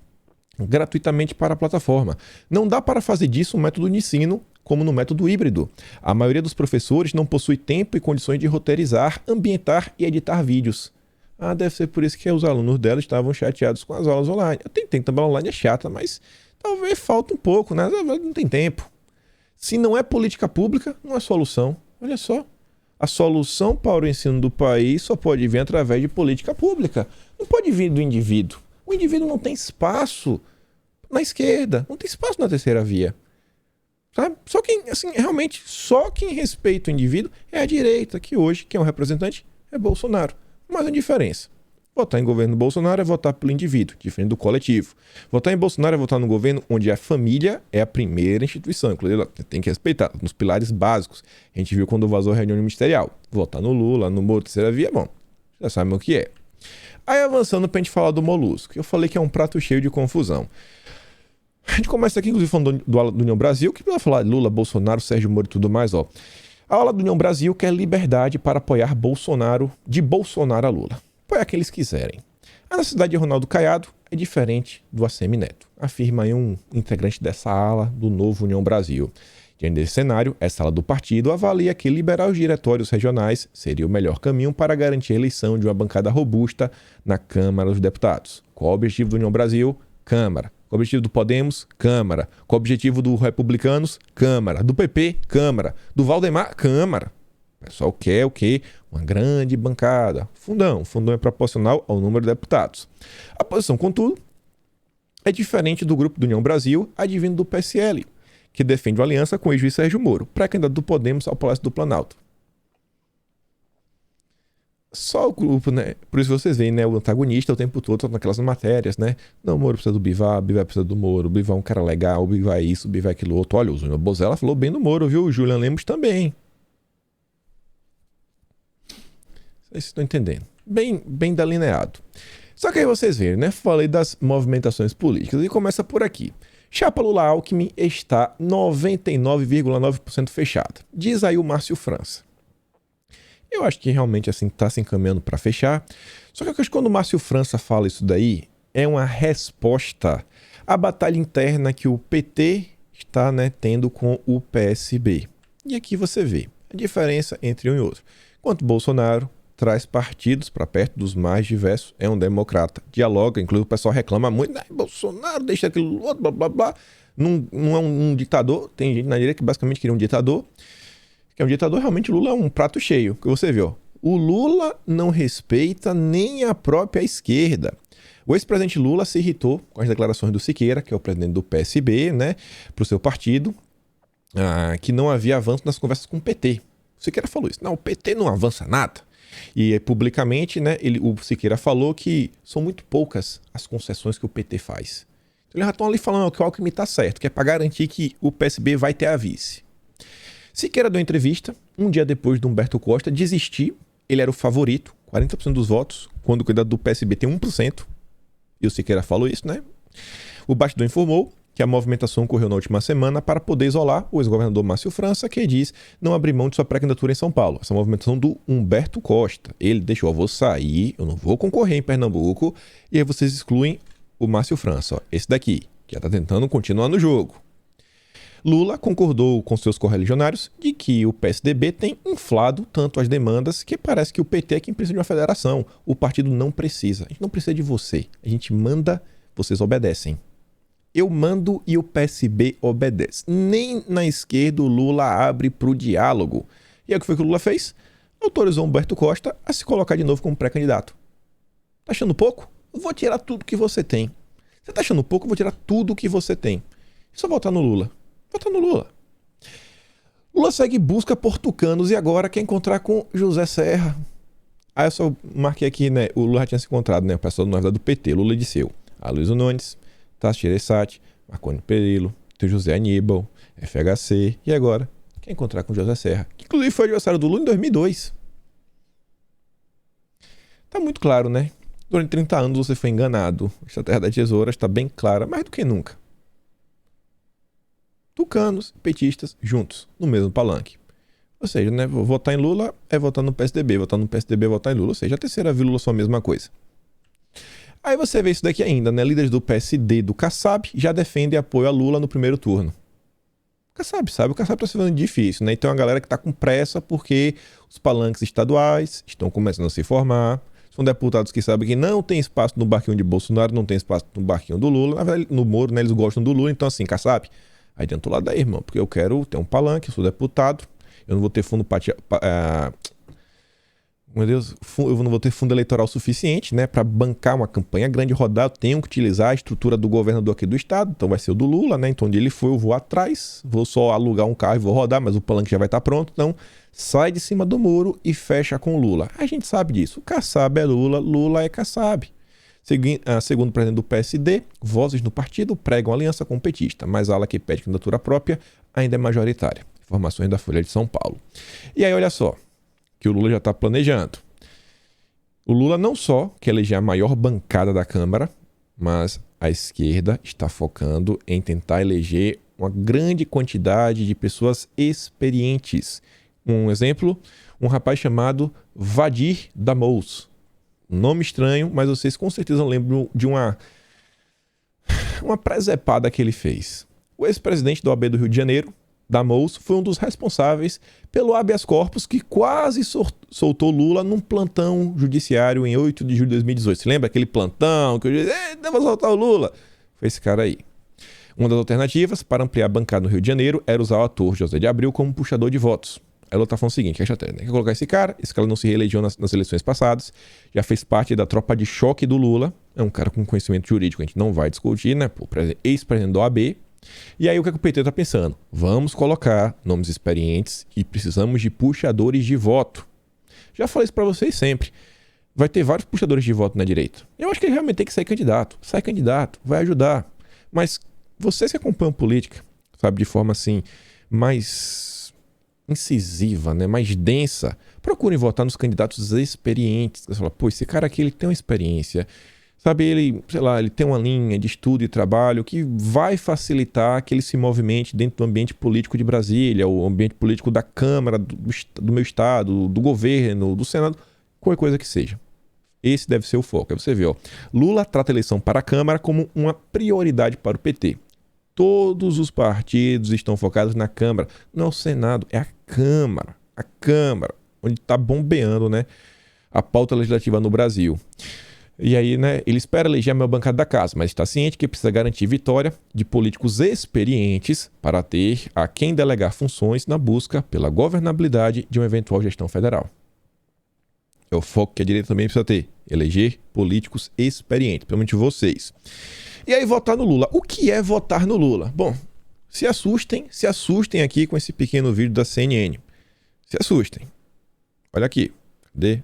gratuitamente para a plataforma. Não dá para fazer disso um método de ensino como no método híbrido. A maioria dos professores não possui tempo e condições de roteirizar, ambientar e editar vídeos. Ah, deve ser por isso que os alunos dela estavam chateados com as aulas online. Eu tenho também online é chata, mas talvez falta um pouco, né? Não tem tempo. Se não é política pública, não é solução. Olha só. A solução para o ensino do país só pode vir através de política pública. Não pode vir do indivíduo. O indivíduo não tem espaço na esquerda, não tem espaço na terceira via. Sabe? Só quem, assim, realmente, só quem respeita o indivíduo é a direita, que hoje, quem é o representante, é Bolsonaro. Mas a diferença. Votar em governo Bolsonaro é votar pelo indivíduo, diferente do coletivo. Votar em Bolsonaro é votar no governo onde a família é a primeira instituição. Inclusive, tem que respeitar nos pilares básicos. A gente viu quando vazou a reunião ministerial. Votar no Lula, no Moro, terceira via, bom, já sabem o que é. Aí avançando pra gente falar do Molusco, que eu falei que é um prato cheio de confusão. A gente começa aqui, inclusive, falando do União Brasil, que vai falar Lula, Bolsonaro, Sérgio Moro e tudo mais, ó. A aula do União Brasil quer liberdade para apoiar Bolsonaro, de Bolsonaro a Lula. Apoiar quem eles quiserem. A necessidade de Ronaldo Caiado é diferente do ACM Neto, afirma aí um integrante dessa ala do novo União Brasil. Diante desse cenário, essa ala do partido avalia que liberar os diretórios regionais seria o melhor caminho para garantir a eleição de uma bancada robusta na Câmara dos Deputados. Qual o objetivo do União Brasil? Câmara. Qual o objetivo do Podemos? Câmara. Qual o objetivo do Republicanos? Câmara. Do PP? Câmara. Do Valdemar? Câmara. O pessoal quer o quê? Uma grande bancada. Fundão. Fundão é proporcional ao número de deputados. A posição, contudo, é diferente do grupo do União Brasil, advindo do PSL, que defende uma aliança com o ex-juiz Sérgio Moro, pré-candidato do Podemos ao Palácio do Planalto. Só o grupo, né? Por isso vocês veem, né? O antagonista o tempo todo naquelas matérias, né? Não, o Moro precisa do Bivar, o Bivar precisa do Moro, o Bivar é um cara legal, o Bivar é isso, o Bivar é aquilo outro. Olha, o Júnior Bozella falou bem do Moro, viu? O Julian Lemos também. Vocês estão entendendo. Bem delineado. Só que aí vocês veem, né? Falei das movimentações políticas e começa por aqui. Chapa Lula-Alckmin está 99,9% fechada. Diz aí o Márcio França. Eu acho que realmente assim está se encaminhando para fechar. Só que eu acho que quando o Márcio França fala isso daí, é uma resposta à batalha interna que o PT está, né, tendo com o PSB. E aqui você vê a diferença entre um e outro. Enquanto Bolsonaro traz partidos para perto dos mais diversos, é um democrata, dialoga, inclusive o pessoal reclama muito, Bolsonaro deixa aquilo outro, blá blá blá. Não é um ditador, tem gente na direita que basicamente queria um ditador. Que é um ditador, realmente Lula é um prato cheio, que você viu. O Lula não respeita nem a própria esquerda. O ex-presidente Lula se irritou com as declarações do Siqueira, que é o presidente do PSB, né, para o seu partido, que não havia avanço nas conversas com o PT. O Siqueira falou isso. Não, o PT não avança nada. E publicamente, né, o Siqueira falou que são muito poucas as concessões que o PT faz. Então eles já estão ali falando que o Alckmin está certo, que é para garantir que o PSB vai ter a vice. Siqueira deu entrevista, um dia depois de Humberto Costa desistir. Ele era o favorito, 40% dos votos, quando o candidato do PSB tem 1%. E o Siqueira falou isso, né? O bastidor informou que a movimentação ocorreu na última semana para poder isolar o ex-governador Márcio França, que diz não abrir mão de sua pré-candidatura em São Paulo. Essa movimentação do Humberto Costa. Ele deixou, eu vou sair, eu não vou concorrer em Pernambuco, e aí vocês excluem o Márcio França. Ó, esse daqui, que já está tentando continuar no jogo. Lula concordou com seus correligionários de que o PSDB tem inflado tanto as demandas que parece que o PT é quem precisa de uma federação. O partido não precisa. A gente não precisa de você. A gente manda, vocês obedecem. Eu mando e o PSB obedece. Nem na esquerda o Lula abre para o diálogo. E aí o que foi que o Lula fez? Autorizou Humberto Costa a se colocar de novo como pré-candidato. Tá achando pouco? Eu vou tirar tudo que você tem. Você tá achando pouco? Eu vou tirar tudo que você tem. É só votar no Lula. Vota no Lula. Lula segue busca por tucanos e agora quer encontrar com José Serra. Aí eu só marquei aqui, né? O Lula já tinha se encontrado, né? O pessoal na verdade do PT, Lula e Disseu. Aloysio Nunes, Tasso Gereissati, Marconi Perillo, tem José Aníbal, FHC e agora quer encontrar com José Serra, que inclusive foi adversário do Lula em 2002. Tá muito claro, né? Durante 30 anos você foi enganado. Esta terra da tesoura está bem clara, mais do que nunca. Tucanos e petistas juntos, no mesmo palanque. Ou seja, né, votar em Lula é votar no PSDB, votar no PSDB é votar em Lula. Ou seja, a terceira via Lula são a mesma coisa. Aí você vê isso daqui ainda, né? Líderes do PSD do Kassab já defendem apoio a Lula no primeiro turno. O Kassab sabe, o Kassab está se fazendo difícil, né? Então a galera que está com pressa porque os palanques estaduais estão começando a se formar. São deputados que sabem que não tem espaço no barquinho de Bolsonaro, não tem espaço no barquinho do Lula. Na verdade, no Moro, né, eles gostam do Lula, então assim, Kassab, aí dentro do lado daí, irmão, porque eu quero ter um palanque, eu sou deputado, eu não vou ter fundo meu Deus, eu não vou ter fundo eleitoral suficiente, né, para bancar uma campanha grande, rodar, eu tenho que utilizar a estrutura do governador aqui do estado, então vai ser o do Lula, né, então onde ele for eu vou atrás, vou só alugar um carro e vou rodar, mas o palanque já vai estar pronto, então sai de cima do muro e fecha com o Lula. A gente sabe disso, o Kassab é Lula, Lula é Kassab. Segundo o presidente do PSD, vozes no partido pregam aliança com o petista, mas a ala que pede candidatura própria ainda é majoritária. Informações da Folha de São Paulo. E aí, olha só, que o Lula já está planejando. O Lula não só quer eleger a maior bancada da Câmara, mas a esquerda está focando em tentar eleger uma grande quantidade de pessoas experientes. Um exemplo, um rapaz chamado Vadir Damous. Um nome estranho, mas vocês com certeza lembram de uma presepada que ele fez. O ex-presidente da OAB do Rio de Janeiro, Damous, foi um dos responsáveis pelo habeas corpus que quase soltou Lula num plantão judiciário em 8 de julho de 2018. Você lembra aquele plantão que eu disse, vamos soltar o Lula? Foi esse cara aí. Uma das alternativas para ampliar a bancada no Rio de Janeiro era usar o ator José de Abreu como puxador de votos. Aí Lula tá falando o seguinte, que é estratégia, né? Quer colocar esse cara não se reelegeu nas eleições passadas, já fez parte da tropa de choque do Lula, é um cara com conhecimento jurídico, a gente não vai discutir, né? Pô, ex-presidente da OAB. E aí o que o PT tá pensando? Vamos colocar nomes experientes e precisamos de puxadores de voto. Já falei isso pra vocês sempre. Vai ter vários puxadores de voto na direita. Eu acho que ele realmente tem que sair candidato. Sai candidato, vai ajudar. Mas vocês que acompanham política, sabe, de forma assim, mais incisiva, né, mais densa, procurem votar nos candidatos experientes. Você fala, pô, esse cara aqui ele tem uma experiência, sabe, ele, sei lá, ele tem uma linha de estudo e trabalho que vai facilitar que ele se movimente dentro do ambiente político de Brasília, o ambiente político da Câmara, do meu estado, do governo, do Senado, qualquer coisa que seja. Esse deve ser o foco. Aí você vê, ó, Lula trata a eleição para a Câmara como uma prioridade para o PT. Todos os partidos estão focados na Câmara. Não é o Senado, é a Câmara. A Câmara, onde está bombeando, né, a pauta legislativa no Brasil. E aí, né, ele espera eleger a maior bancada da casa, mas está ciente que precisa garantir vitória de políticos experientes para ter a quem delegar funções na busca pela governabilidade de uma eventual gestão federal. É o foco que a direita também precisa ter. Eleger políticos experientes, principalmente vocês. E aí votar no Lula. O que é votar no Lula? Bom, se assustem aqui com esse pequeno vídeo da CNN. Se assustem. Olha aqui. Cadê?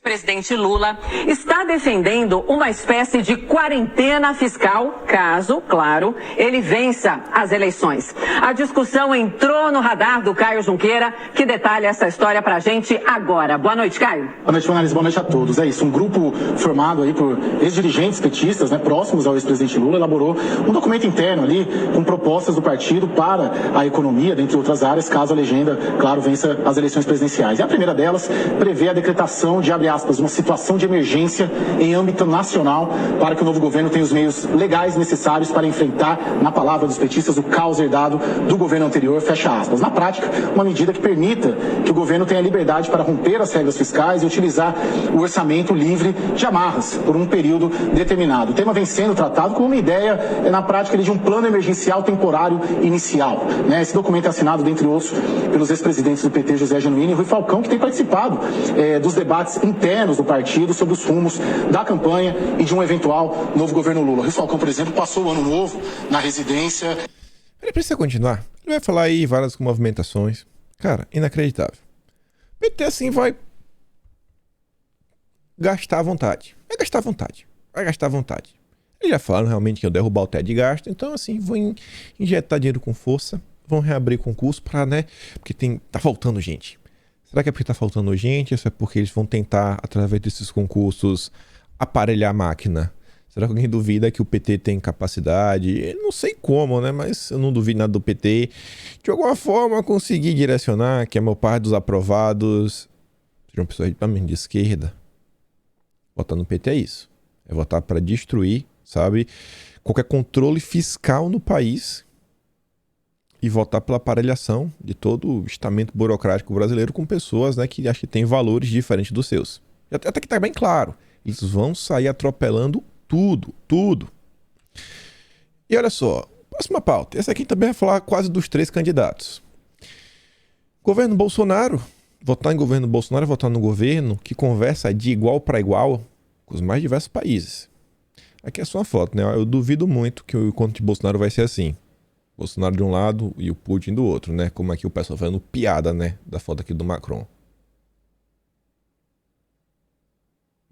Presidente Lula está defendendo uma espécie de quarentena fiscal, caso, claro, ele vença as eleições. A discussão entrou no radar do Caio Junqueira, que detalha essa história pra gente agora. Boa noite, Caio. Boa noite, Vanessa. Boa noite a todos. É isso, um grupo formado aí por ex-dirigentes petistas, né, próximos ao ex-presidente Lula, elaborou um documento interno ali com propostas do partido para a economia, dentre outras áreas, caso a legenda, claro, vença as eleições presidenciais. E a primeira delas prevê a decretação de, abre aspas, uma situação de emergência em âmbito nacional para que o novo governo tenha os meios legais necessários para enfrentar, na palavra dos petistas, o caos herdado do governo anterior, fecha aspas. Na prática, uma medida que permita que o governo tenha liberdade para romper as regras fiscais e utilizar o orçamento livre de amarras por um período determinado. O tema vem sendo tratado como uma ideia, na prática, de um plano emergencial temporário inicial. Né? Esse documento é assinado, dentre outros, pelos ex-presidentes do PT, José Genuíno e Rui Falcão, que tem participado dos debates internos do partido sobre os rumos da campanha e de um eventual novo governo Lula. Rui Falcão, por exemplo, passou o ano novo na residência. Ele precisa continuar. Ele vai falar aí várias movimentações. Cara, inacreditável. O PT assim vai gastar à vontade. Vai gastar à vontade. Vai gastar à vontade. Eles já falaram realmente que iam derrubar o teto de gasto. Então, assim, vão injetar dinheiro com força. Vão reabrir concurso para, né? Porque tá faltando gente. Será que é porque tá faltando gente? Ou é porque eles vão tentar, através desses concursos, aparelhar a máquina? Será que alguém duvida que o PT tem capacidade? Eu não sei como, né? Mas eu não duvido nada do PT. De alguma forma, conseguir direcionar que a maior parte dos aprovados sejam pessoas de esquerda. Votar no PT é isso. É votar para destruir, sabe, qualquer controle fiscal no país e votar pela aparelhação de todo o estamento burocrático brasileiro com pessoas, né, que acham que têm valores diferentes dos seus. Até que tá bem claro. Eles vão sair atropelando tudo. E olha só, próxima pauta. Essa aqui também vai falar quase dos 3 candidatos. Governo Bolsonaro. Votar em governo Bolsonaro é votar no governo que conversa de igual para igual com os mais diversos países. Aqui é só uma foto, né? Eu duvido muito que o encontro de Bolsonaro vai ser assim. Bolsonaro de um lado e o Putin do outro, né? Como aqui o pessoal fazendo piada, né? Da foto aqui do Macron.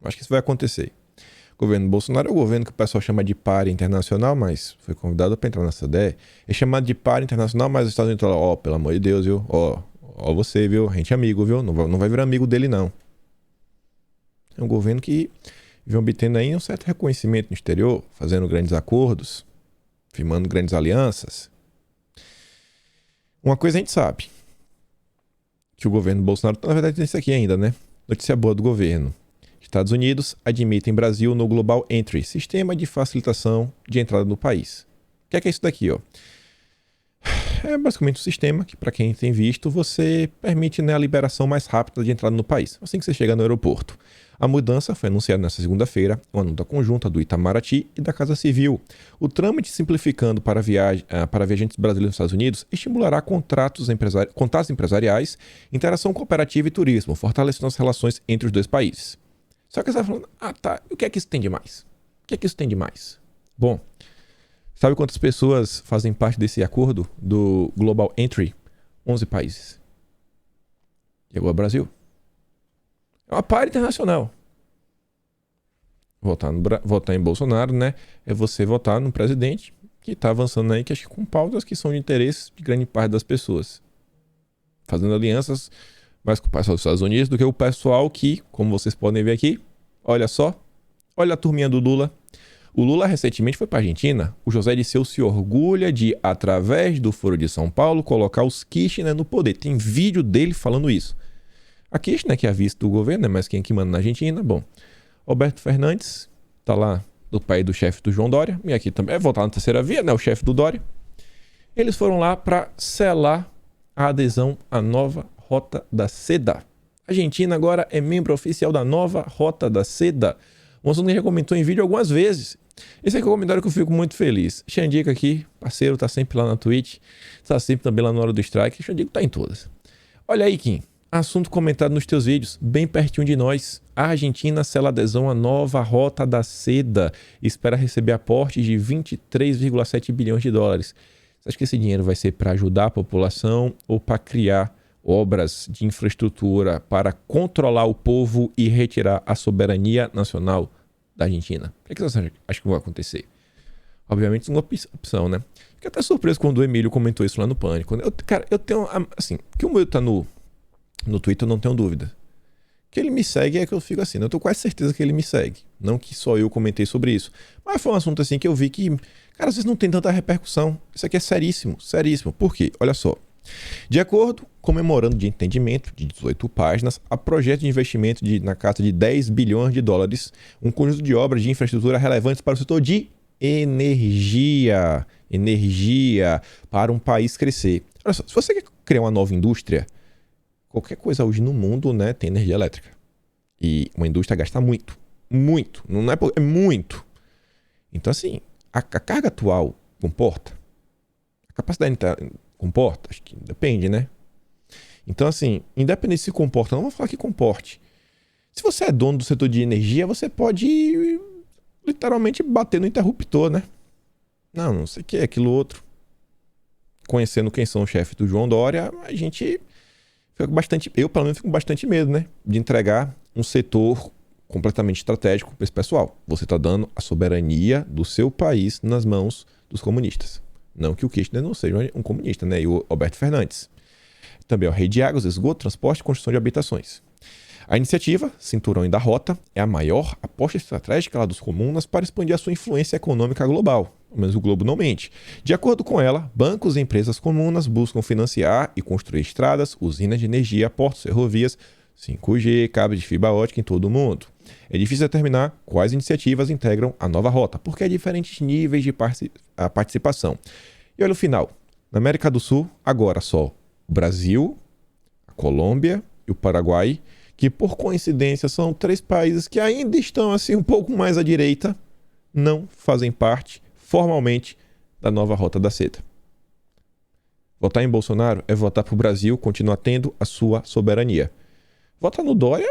Acho que isso vai acontecer. O governo Bolsonaro é o governo que o pessoal chama de par internacional, mas foi convidado para entrar nessa ideia. É chamado de par internacional, mas os Estados Unidos falam, pelo amor de Deus, viu? Ó você, viu? A gente é amigo, viu? Não vai virar amigo dele, não. É um governo que vem obtendo aí um certo reconhecimento no exterior, fazendo grandes acordos, firmando grandes alianças. Uma coisa a gente sabe, que o governo Bolsonaro, na verdade, tem isso aqui ainda, né? Notícia boa do governo. Estados Unidos admitem Brasil no Global Entry, sistema de facilitação de entrada no país. O que é isso daqui, ó? É basicamente um sistema que, para quem tem visto, você permite, né, a liberação mais rápida de entrada no país, assim que você chega no aeroporto. A mudança foi anunciada nesta segunda-feira, uma nota conjunta do Itamaraty e da Casa Civil. O trâmite simplificando para viajantes brasileiros nos Estados Unidos estimulará contatos empresariais, interação cooperativa e turismo, fortalecendo as relações entre os dois países. Só que você está falando, tá, e o que é que isso tem de mais? O que é que isso tem de mais? Bom, sabe quantas pessoas fazem parte desse acordo do Global Entry? 11 países. Chegou ao Brasil. É uma par internacional. Votar em Bolsonaro, né? É você votar num presidente que está avançando aí, que acho que com pautas que são de interesse de grande parte das pessoas. Fazendo alianças mais com o pessoal dos Estados Unidos do que o pessoal que, como vocês podem ver aqui, olha só, olha a turminha do Lula. O Lula recentemente foi para a Argentina. O José Dirceu se orgulha de, através do Foro de São Paulo, colocar os Kirchner no poder. Tem vídeo dele falando isso. A Kirchner, que é a vice do governo, é mais quem que manda na Argentina. Bom, Alberto Fernandes, tá lá do pai do chefe do João Dória, e aqui também é votar na terceira via, né? O chefe do Dória. Eles foram lá para selar a adesão à nova Rota da Seda. A Argentina agora é membro oficial da nova Rota da Seda. Um assunto que a gente já comentou em vídeo algumas vezes. Esse aqui é um comentário que eu fico muito feliz. Xandico aqui, parceiro, tá sempre lá na Twitch, tá sempre também lá na hora do strike. Xandico tá em todas. Olha aí, Kim. Assunto comentado nos teus vídeos, bem pertinho de nós. A Argentina sela adesão à nova Rota da Seda e espera receber aporte de 23,7 bilhões de dólares. Você acha que esse dinheiro vai ser para ajudar a população ou para criar obras de infraestrutura para controlar o povo e retirar a soberania nacional da Argentina? O que você acha que vai acontecer? Obviamente, uma opção, né? Fiquei até surpreso quando o Emílio comentou isso lá no Pânico. Eu tenho, assim, que o meu tá no Twitter, eu não tenho dúvida. Que ele me segue é que eu fico assim, né? Eu tô quase certeza que ele me segue. Não que só eu comentei sobre isso. Mas foi um assunto assim que eu vi que, cara, às vezes não tem tanta repercussão. Isso aqui é seríssimo, seríssimo. Por quê? Olha só. De acordo com o memorando de entendimento de 18 páginas, há projeto de investimento na casa de 10 bilhões de dólares, um conjunto de obras de infraestrutura relevantes para o setor de energia. Energia para um país crescer. Olha só, se você quer criar uma nova indústria, qualquer coisa hoje no mundo, né, tem energia elétrica. E uma indústria gasta muito. Muito. Não é muito. Então, assim, a carga atual comporta? A capacidade comporta? Acho que depende, né? Então, assim, independente se comporta, não vou falar que comporte. Se você é dono do setor de energia, você pode literalmente bater no interruptor, né? Não sei o que é aquilo outro. Conhecendo quem são os chefes do João Dória, a gente fica bastante... Eu, pelo menos, fico com bastante medo, né? De entregar um setor completamente estratégico para esse pessoal. Você está dando a soberania do seu país nas mãos dos comunistas. Não que o Kirchner não seja um comunista, né? E o Alberto Fernandes. Também é o rei de águas, esgoto, transporte e construção de habitações. A iniciativa, Cinturão da Rota, é a maior aposta estratégica lá dos comunas para expandir a sua influência econômica global. Pelo menos o Globo não mente. De acordo com ela, bancos e empresas comunas buscam financiar e construir estradas, usinas de energia, portos, ferrovias, 5G, cabos de fibra ótica em todo o mundo. É difícil determinar quais iniciativas integram a nova rota, porque há diferentes níveis de participação. E olha o final. Na América do Sul, agora só o Brasil, a Colômbia e o Paraguai, que por coincidência são 3 países que ainda estão assim um pouco mais à direita, não fazem parte formalmente da nova Rota da Seda. Votar em Bolsonaro é votar para o Brasil continuar tendo a sua soberania. Votar no Dória,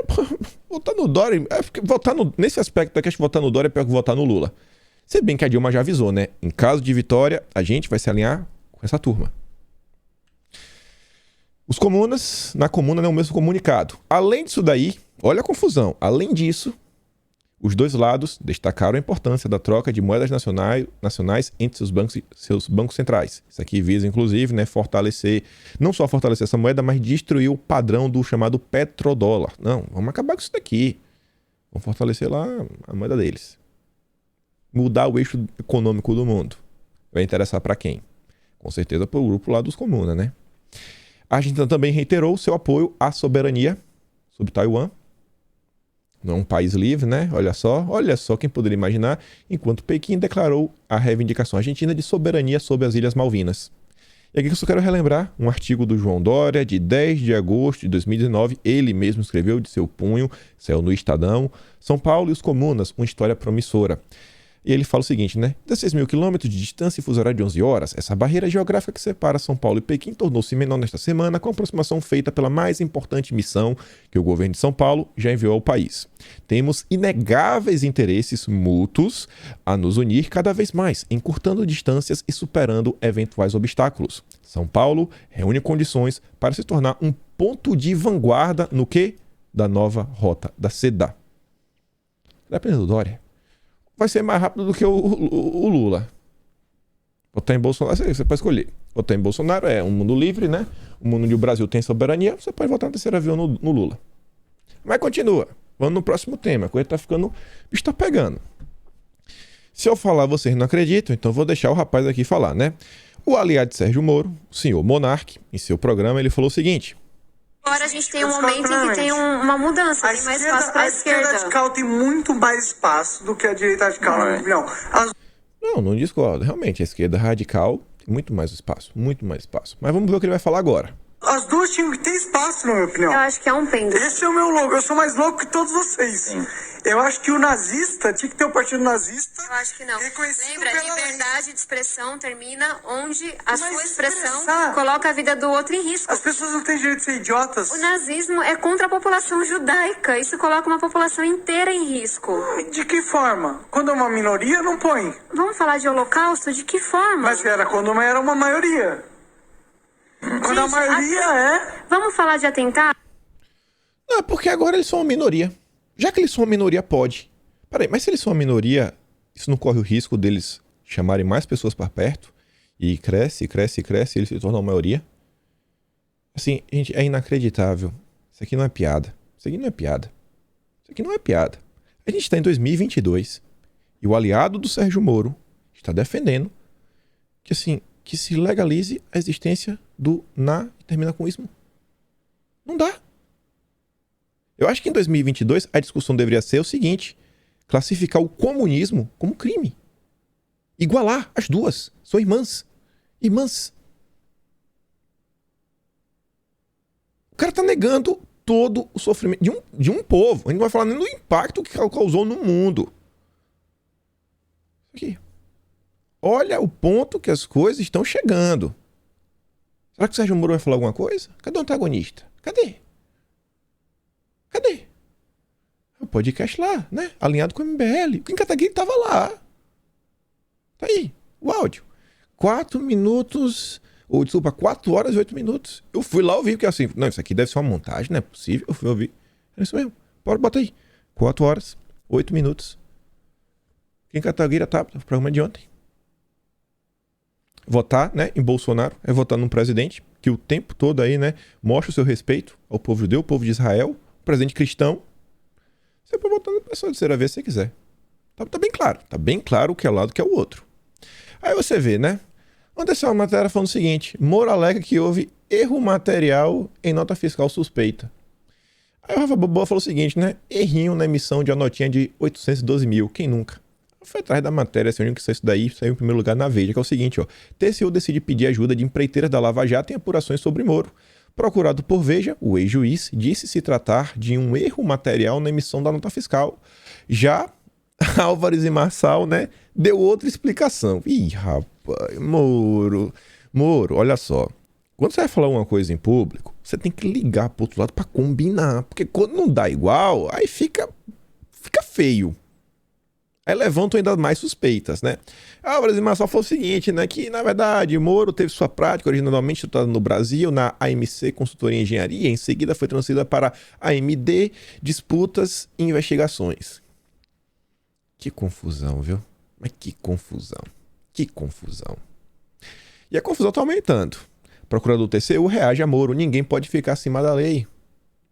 nesse aspecto aqui, acho que votar no Dória é pior que votar no Lula. Se bem que a Dilma já avisou, né? Em caso de vitória, a gente vai se alinhar com essa turma. Os comunas, na comuna, é o mesmo comunicado. Além disso daí, olha a confusão. Além disso, os dois lados destacaram a importância da troca de moedas nacionais entre seus bancos centrais. Isso aqui visa, inclusive, né, não só fortalecer essa moeda, mas destruir o padrão do chamado petrodólar. Não, vamos acabar com isso daqui. Vamos fortalecer lá a moeda deles. Mudar o eixo econômico do mundo. Vai interessar para quem? Com certeza para o grupo lá dos comunas, né? A Argentina também reiterou seu apoio à soberania sobre Taiwan. Não é um país livre, né? Olha só quem poderia imaginar, enquanto Pequim declarou a reivindicação argentina de soberania sobre as Ilhas Malvinas. E aqui eu só quero relembrar um artigo do João Dória, de 10 de agosto de 2019. Ele mesmo escreveu de seu punho, saiu no Estadão. São Paulo e os comunas, uma história promissora. E ele fala o seguinte, né? 16 mil quilômetros de distância e fuso horário de 11 horas, essa barreira geográfica que separa São Paulo e Pequim tornou-se menor nesta semana com a aproximação feita pela mais importante missão que o governo de São Paulo já enviou ao país. Temos inegáveis interesses mútuos a nos unir cada vez mais, encurtando distâncias e superando eventuais obstáculos. São Paulo reúne condições para se tornar um ponto de vanguarda no quê? Da nova rota da seda. Dependendo do Dória, vai ser mais rápido do que o Lula. Votar em Bolsonaro, você pode escolher. Votar em Bolsonaro é um mundo livre, né? Um mundo onde o Brasil tem soberania, você pode votar na terceira via no Lula. Mas continua. Vamos no próximo tema. A coisa tá ficando... O bicho tá pegando. Se eu falar, vocês não acreditam, então vou deixar o rapaz aqui falar, né? O aliado de Sérgio Moro, o senhor Monark, em seu programa, ele falou o seguinte... Agora a gente tem um momento em que tem uma mudança, tem mais espaço para a esquerda. A esquerda radical tem muito mais espaço do que a direita radical, na minha opinião. Não discordo. Realmente, a esquerda radical tem muito mais espaço, muito mais espaço. Mas vamos ver o que ele vai falar agora. As duas tinham que ter espaço, na minha opinião. Eu acho que é um pêndulo. Esse é o meu louco, eu sou mais louco que todos vocês. Sim. Eu acho que o nazista, tinha que ter o partido nazista. Eu acho que não. Lembra, liberdade de expressão termina onde a sua expressão coloca a vida do outro em risco. As pessoas não têm direito de ser idiotas. O nazismo é contra a população judaica. Isso coloca uma população inteira em risco. De que forma? Quando é uma minoria, não põe. Vamos falar de holocausto? De que forma? Mas era quando era uma maioria. Quando a maioria Vamos falar de atentado? Não, porque agora eles são uma minoria. Já que eles são uma minoria, pode. Peraí, mas se eles são uma minoria, isso não corre o risco deles chamarem mais pessoas para perto? E cresce, e eles se tornam uma maioria? Assim, gente, é inacreditável. Isso aqui não é piada. Isso aqui não é piada. Isso aqui não é piada. A gente está em 2022 e o aliado do Sérgio Moro está defendendo que, assim, que se legalize a existência do na e termina com ismo. Não dá. Eu acho que em 2022 a discussão deveria ser o seguinte: classificar o comunismo como crime. Igualar as duas. São irmãs. Irmãs. O cara tá negando todo o sofrimento de um povo. A gente não vai falar nem do impacto que causou no mundo. Aqui. Olha o ponto que as coisas estão chegando. Será que o Sérgio Moro vai falar alguma coisa? Cadê o antagonista? Cadê? O podcast lá, né? Alinhado com o MBL. O Kim Kataguiri tava lá. Tá aí, o áudio. 4 horas e 8 minutos. Eu fui lá ouvir, porque assim, não, isso aqui deve ser uma montagem, não é possível. Eu fui ouvir. É isso mesmo. Bota aí. 4 horas, 8 minutos. Kim Kataguiri tá no programa de ontem. Votar, né, em Bolsonaro é votar num presidente que o tempo todo aí, né, mostra o seu respeito ao povo judeu, ao povo de Israel, presidente cristão. Você pode votar na pessoa de terceira vez se você quiser. Tá bem claro. Tá bem claro o que é um lado e o que é o outro. Aí você vê, né? Aconteceu uma matéria falando o seguinte: Moro alega que houve erro material em nota fiscal suspeita. Aí o Rafa Boboa falou o seguinte, né? Errinho na emissão de uma notinha de 812 mil. Quem nunca? Foi atrás da matéria, assim, que isso daí saiu em primeiro lugar na Veja, que é o seguinte, ó. TCU decide pedir ajuda de empreiteiras da Lava Jato em apurações sobre Moro. Procurado por Veja, o ex-juiz disse se tratar de um erro material na emissão da nota fiscal. Já Álvares e Marçal, né, deu outra explicação. Ih, rapaz, Moro, olha só. Quando você vai falar uma coisa em público, você tem que ligar pro outro lado pra combinar. Porque quando não dá igual, aí fica feio. Aí levantam ainda mais suspeitas, né? Álvares e Marçal falou o seguinte, né? Que, na verdade, Moro teve sua prática originalmente estruturada no Brasil, na AMC Consultoria e Engenharia, em seguida foi transferida para a AMD Disputas e Investigações. Que confusão, viu? Mas que confusão. E a confusão tá aumentando. O procurador TCU reage a Moro. Ninguém pode ficar acima da lei.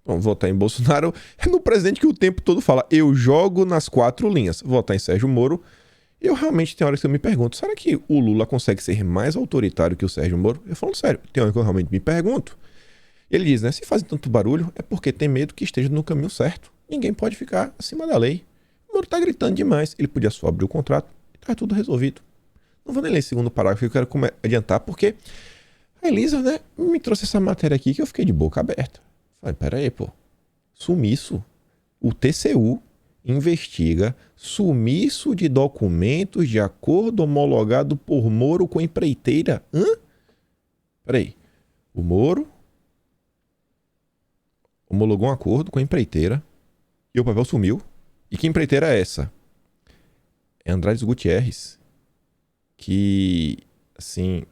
Vamos votar em Bolsonaro é no presidente que o tempo todo fala: eu jogo nas 4 linhas. Votar em Sérgio Moro, eu realmente tem horas que eu me pergunto: será que o Lula consegue ser mais autoritário que o Sérgio Moro? Eu falo sério, tem horas que eu realmente me pergunto. Ele diz, né? Se fazem tanto barulho é porque tem medo que esteja no caminho certo. Ninguém pode ficar acima da lei. O Moro tá gritando demais. Ele podia só abrir o contrato e tá tudo resolvido. Não vou nem ler esse segundo parágrafo que eu quero adiantar, porque A Elisa, né, me trouxe essa matéria aqui que eu fiquei de boca aberta. Falei, pera aí, pô. Sumiço. O TCU investiga sumiço de documentos de acordo homologado por Moro com empreiteira. Peraí. O Moro homologou um acordo com a empreiteira e o papel sumiu. E que empreiteira é essa? É Andrade Gutierrez. Que, assim...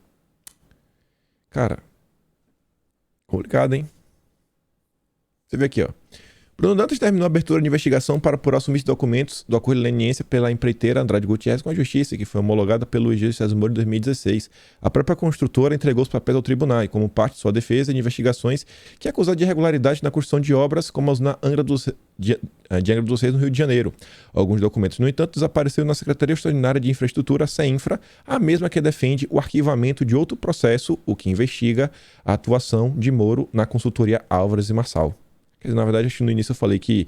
Cara, complicado, hein? Você vê aqui, ó. Bruno Dantas terminou a abertura de investigação para apurar o sumiço de documentos do acordo de leniência pela empreiteira Andrade Gutierrez com a Justiça, que foi homologada pelo juiz César Moro em 2016. A própria construtora entregou os papéis ao tribunal e, como parte de sua defesa de investigações, que é acusada de irregularidade na construção de obras como as na Angra dos Reis, no Rio de Janeiro. Alguns documentos, no entanto, desapareceram na Secretaria Extraordinária de Infraestrutura, CEINFRA, a mesma que defende o arquivamento de outro processo, o que investiga a atuação de Moro na consultoria Álvares e Marçal. Na verdade, acho que no início eu falei que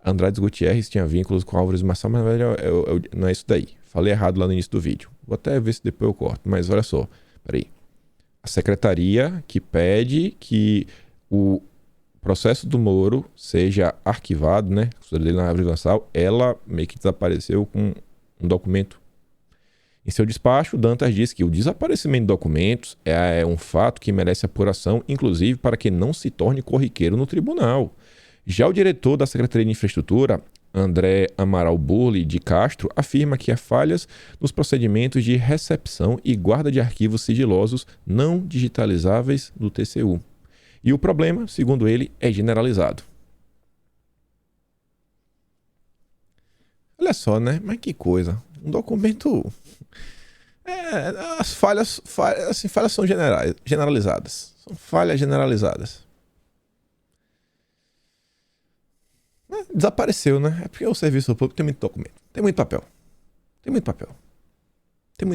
Andrade Gutierrez tinha vínculos com Álvares e Marçal, mas na verdade não é isso daí. Falei errado lá no início do vídeo. Vou até ver se depois eu corto, mas olha só. Peraí. A secretaria que pede que o processo do Moro seja arquivado, né? A dele na Álvares e Marçal, ela meio que desapareceu com um documento. Em seu despacho, Dantas diz que o desaparecimento de documentos é um fato que merece apuração, inclusive para que não se torne corriqueiro no tribunal. Já o diretor da Secretaria de Infraestrutura, André Amaral Burli de Castro, afirma que há falhas nos procedimentos de recepção e guarda de arquivos sigilosos não digitalizáveis do TCU. E o problema, segundo ele, é generalizado. Olha só, né? Mas que coisa. Um documento... as falhas são generalizadas. São falhas generalizadas. Desapareceu, né? É porque o serviço público tem muito documento. Tem muito papel. Tem muito papel, né? Tem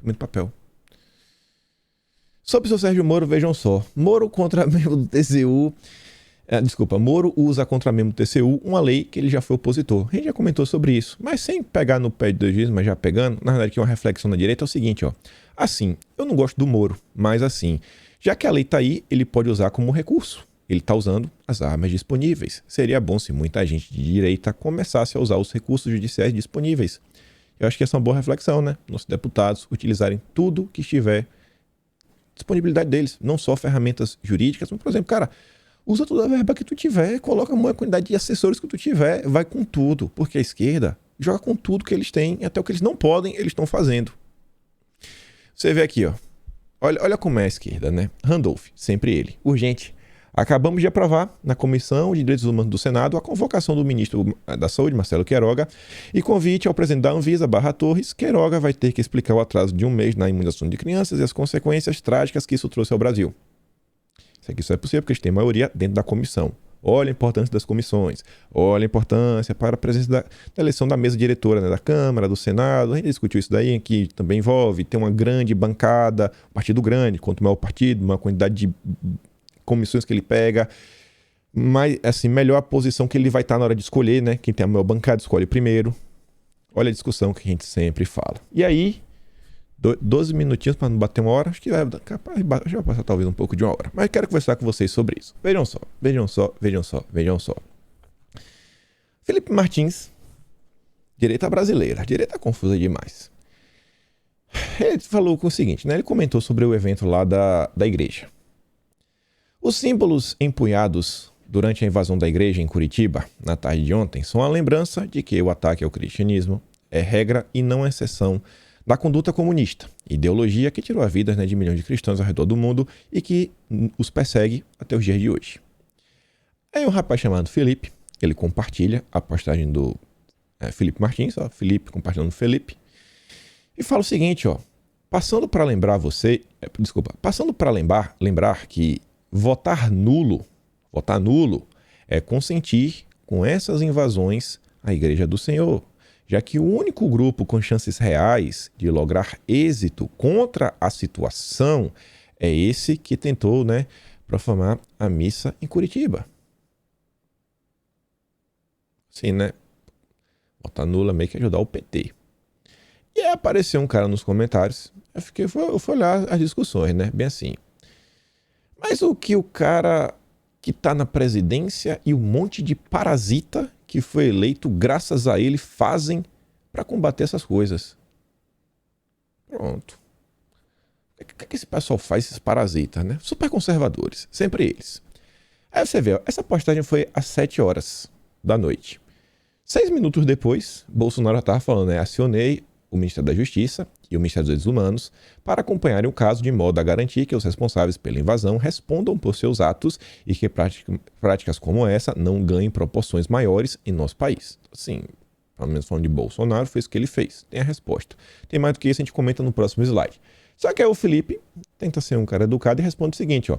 muito papel. Sobre o seu Sérgio Moro, vejam só. Moro contra membro do TCU... Moro usa contra membro do TCU uma lei que ele já foi opositor. A gente já comentou sobre isso, mas sem pegar no pé de juiz, mas já pegando, na verdade, que uma reflexão na direita é o seguinte, ó. Assim, eu não gosto do Moro, mas assim, já que a lei tá aí, ele pode usar como recurso. Ele tá usando as armas disponíveis. Seria bom se muita gente de direita começasse a usar os recursos judiciais disponíveis. Eu acho que essa é uma boa reflexão, né? Nossos deputados utilizarem tudo que estiver disponibilidade deles, não só ferramentas jurídicas, mas, por exemplo, cara, usa toda a verba que tu tiver, coloca a maior quantidade de assessores que tu tiver, vai com tudo, porque a esquerda joga com tudo que eles têm, até o que eles não podem, eles estão fazendo. Você vê aqui, ó. Olha como é a esquerda, né? Randolph, sempre ele. Urgente. Acabamos de aprovar na Comissão de Direitos Humanos do Senado a convocação do ministro da Saúde, Marcelo Queiroga, e convite ao presidente da Anvisa, Barra Torres. Queiroga vai ter que explicar o atraso de um mês na imunização de crianças e as consequências trágicas que isso trouxe ao Brasil. Isso aqui só é possível porque a gente tem maioria dentro da comissão. Olha a importância das comissões. Olha a importância para a presença da eleição da mesa diretora, né, da Câmara, do Senado. A gente discutiu isso daí, que também envolve ter uma grande bancada, um partido grande, quanto maior o partido, uma quantidade de comissões que ele pega. Mas, assim, melhor a posição que ele vai estar na hora de escolher, né? Quem tem a maior bancada escolhe primeiro. Olha a discussão que a gente sempre fala. E aí... 12 minutinhos para não bater uma hora, acho que capaz, já vai passar talvez um pouco de uma hora. Mas quero conversar com vocês sobre isso. Vejam só. Felipe Martins, direita brasileira. Direita confusa demais. Ele falou o seguinte, né? Ele comentou sobre o evento lá da igreja. Os símbolos empunhados durante a invasão da igreja em Curitiba, na tarde de ontem, são a lembrança de que o ataque ao cristianismo é regra e não exceção da conduta comunista, ideologia que tirou a vida, né, de milhões de cristãos ao redor do mundo e que os persegue até os dias de hoje. Aí um rapaz chamado Felipe, ele compartilha a postagem do Felipe Martins, ó, Felipe compartilhando Felipe, e fala o seguinte, ó, passando para lembrar que votar nulo é consentir com essas invasões à Igreja do Senhor, já que o único grupo com chances reais de lograr êxito contra a situação é esse que tentou, né, profanar a missa em Curitiba. Sim, né? Votar nula meio que ajudar o PT. E aí apareceu um cara nos comentários, Eu fui olhar as discussões, né? Bem assim. Mas o que o cara que tá na presidência e um monte de parasita que foi eleito graças a ele fazem para combater essas coisas? Pronto. O que esse pessoal faz, esses parasitas, né? Super conservadores, sempre eles. Aí você vê, ó, essa postagem foi às 7 horas da noite. 6 minutos depois, Bolsonaro estava falando, né? Acionei o Ministério da Justiça e o Ministério dos Direitos Humanos para acompanharem o caso de modo a garantir que os responsáveis pela invasão respondam por seus atos e que práticas como essa não ganhem proporções maiores em nosso país. Assim, pelo menos falando de Bolsonaro, foi isso que ele fez. Tem a resposta. Tem mais do que isso, a gente comenta no próximo slide. Só que aí o Felipe tenta ser um cara educado e responde o seguinte, ó.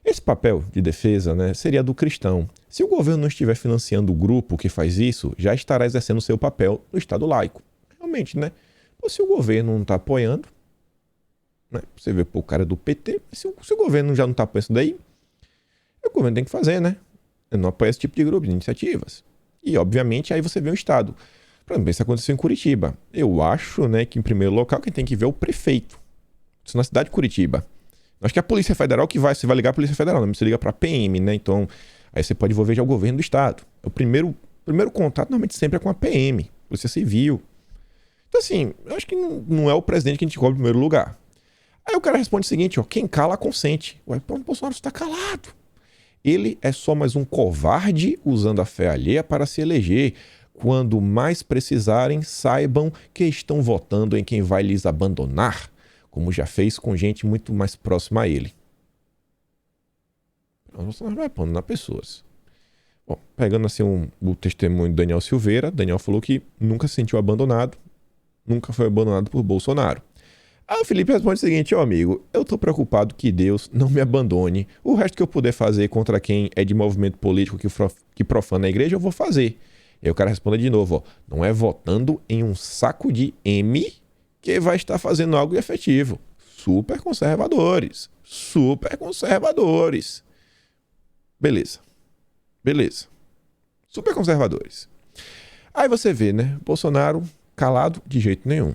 Esse papel de defesa, né, seria do cristão. Se o governo não estiver financiando o grupo que faz isso, já estará exercendo seu papel no Estado laico. Realmente, né? Ou se o governo não está apoiando, né? Você vê, pô, o cara é do PT, se o governo já não está apoiando isso daí, o governo tem que fazer, né? Ele não apoia esse tipo de grupo, de iniciativas. E, obviamente, aí você vê o Estado. Por exemplo, isso aconteceu em Curitiba. Eu acho, né, que em primeiro local quem tem que ver é o prefeito. Isso na cidade de Curitiba. Acho que é a Polícia Federal que vai, você vai ligar a Polícia Federal, não você liga para a PM, né? Então, aí você pode envolver já o governo do Estado. O primeiro contato normalmente sempre é com a PM, Polícia Civil. Então, assim, eu acho que não é o presidente que a gente cobra em primeiro lugar. Aí o cara responde o seguinte, ó, quem cala consente. Ué, pô, o Bolsonaro está calado. Ele é só mais um covarde usando a fé alheia para se eleger. Quando mais precisarem, saibam que estão votando em quem vai lhes abandonar, como já fez com gente muito mais próxima a ele. O Bolsonaro vai abandonar pessoas. Bom, pegando assim o testemunho de Daniel Silveira, Daniel falou que nunca se sentiu abandonado, nunca foi abandonado por Bolsonaro. Aí o Felipe responde o seguinte, ó amigo, eu tô preocupado que Deus não me abandone. O resto que eu puder fazer contra quem é de movimento político que profana a igreja, eu vou fazer. Aí o cara responde de novo, ó, não é votando em um saco de M que vai estar fazendo algo efetivo. Super conservadores. Super conservadores. Beleza. Super conservadores. Aí você vê, né? Bolsonaro calado de jeito nenhum.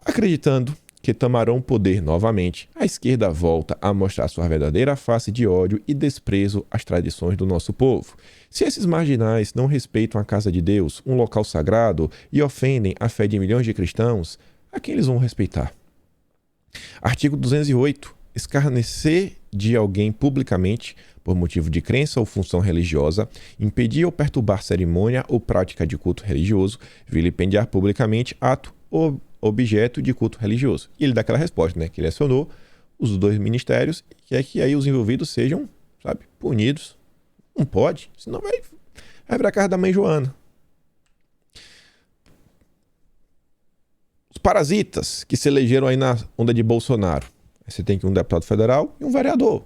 Acreditando que tomarão poder novamente, a esquerda volta a mostrar sua verdadeira face de ódio e desprezo às tradições do nosso povo. Se esses marginais não respeitam a casa de Deus, um local sagrado, e ofendem a fé de milhões de cristãos, a quem eles vão respeitar? Artigo 208. Escarnecer de alguém publicamente, por motivo de crença ou função religiosa, impedir ou perturbar cerimônia ou prática de culto religioso, vilipendiar publicamente ato ou objeto de culto religioso. E ele dá aquela resposta, né? Que ele acionou os dois ministérios, que é que aí os envolvidos sejam, sabe, punidos. Não pode, senão vai virar a casa da mãe Joana. Os parasitas que se elegeram aí na onda de Bolsonaro. Você tem que um deputado federal e um vereador.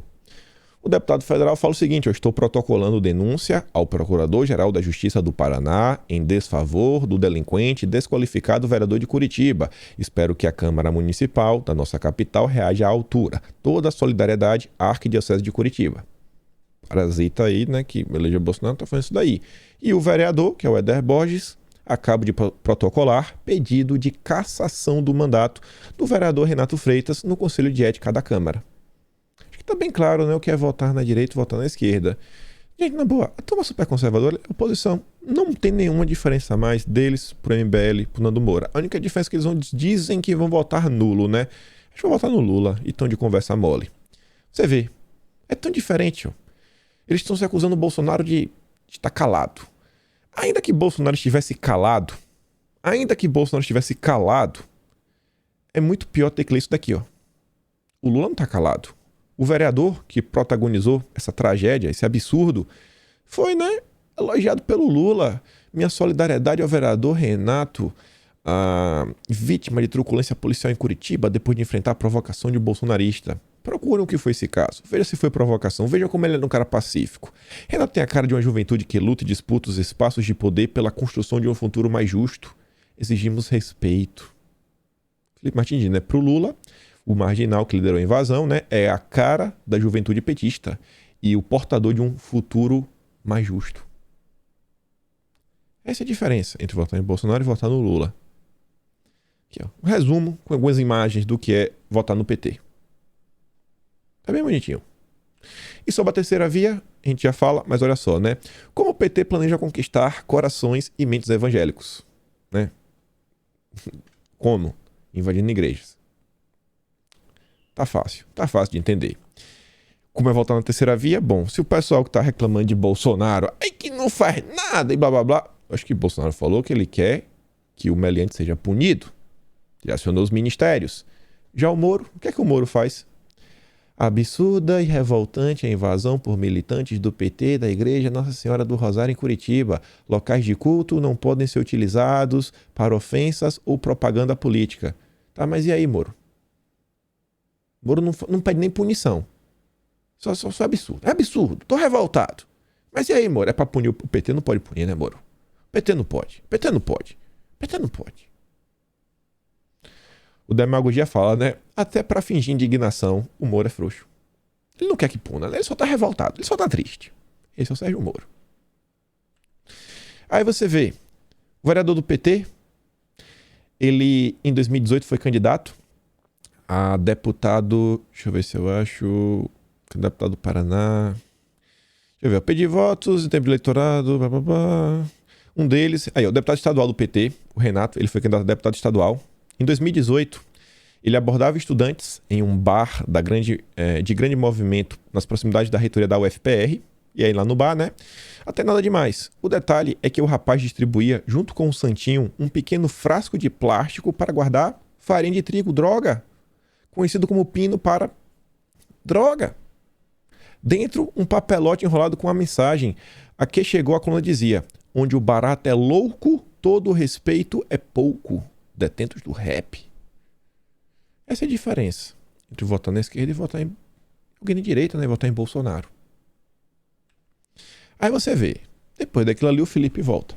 O deputado federal fala o seguinte, eu estou protocolando denúncia ao Procurador-Geral da Justiça do Paraná em desfavor do delinquente desqualificado vereador de Curitiba. Espero que a Câmara Municipal da nossa capital reaja à altura. Toda a solidariedade à Arquidiocese de Curitiba. Parasita aí, né, que elegeu Bolsonaro, está falando isso daí. E o vereador, que é o Éder Borges, acaba de protocolar pedido de cassação do mandato do vereador Renato Freitas no Conselho de Ética da Câmara. Tá bem claro, né, o que é votar na direita e votar na esquerda. Gente, na boa, a turma super conservadora, a oposição, não tem nenhuma diferença a mais deles pro MBL, pro Nando Moura. A única diferença é que eles dizem que vão votar nulo, né? Eles vão votar no Lula e estão de conversa mole. Você vê, é tão diferente, ó. Eles estão se acusando o Bolsonaro de estar calado. Ainda que Bolsonaro estivesse calado, é muito pior ter que ler isso daqui, ó. O Lula não tá calado. O vereador que protagonizou essa tragédia, esse absurdo, foi, né, elogiado pelo Lula. Minha solidariedade ao vereador Renato, vítima de truculência policial em Curitiba, depois de enfrentar a provocação de um bolsonarista. Procurem o que foi esse caso. Veja se foi provocação. Veja como ele é um cara pacífico. Renato tem a cara de uma juventude que luta e disputa os espaços de poder pela construção de um futuro mais justo. Exigimos respeito. Felipe Martins diz, né, pro Lula, o marginal que liderou a invasão, né, é a cara da juventude petista e o portador de um futuro mais justo. Essa é a diferença entre votar em Bolsonaro e votar no Lula. Aqui, ó, um resumo com algumas imagens do que é votar no PT. Tá bem bonitinho. E sobre a terceira via, a gente já fala, mas olha só, né? Como o PT planeja conquistar corações e mentes evangélicos, né? Como? Invadindo igrejas. Tá fácil de entender. Como é votar na terceira via? Bom, se o pessoal que tá reclamando de Bolsonaro, aí que não faz nada e blá blá blá, acho que Bolsonaro falou que ele quer que o meliante seja punido. Ele acionou os ministérios. Já o Moro, o que é que o Moro faz? Absurda e revoltante a invasão por militantes do PT da Igreja Nossa Senhora do Rosário em Curitiba. Locais de culto não podem ser utilizados para ofensas ou propaganda política. Tá, mas e aí, Moro? Moro não pede nem punição. Só é absurdo. É absurdo. Tô revoltado. Mas e aí, Moro? É pra punir o PT? Não pode punir, né, Moro? PT não pode. PT não pode. PT não pode. O Demagogia fala, né? Até pra fingir indignação, o Moro é frouxo. Ele não quer que puna, né? Ele só tá revoltado, ele só tá triste. Esse é o Sérgio Moro. Aí você vê, o vereador do PT, ele em 2018 foi candidato a deputado, deixa eu ver se eu acho, deputado do Paraná. Deixa eu ver, pedi votos em tempo de eleitorado, blá, blá, blá. Um deles, aí o deputado estadual do PT, o Renato, ele foi candidato a deputado estadual. Em 2018, ele abordava estudantes em um bar de grande movimento nas proximidades da reitoria da UFPR, e aí lá no bar, né? Até nada demais. O detalhe é que o rapaz distribuía, junto com o santinho, um pequeno frasco de plástico para guardar farinha de trigo, droga, conhecido como pino para droga. Dentro, um papelote enrolado com a mensagem. A que chegou a coluna dizia: onde o barato é louco, todo o respeito é pouco. Detentos do rap. Essa é a diferença entre votar na esquerda e votar em alguém de direita, né? Votar em Bolsonaro. Aí você vê, depois daquilo ali o Felipe volta.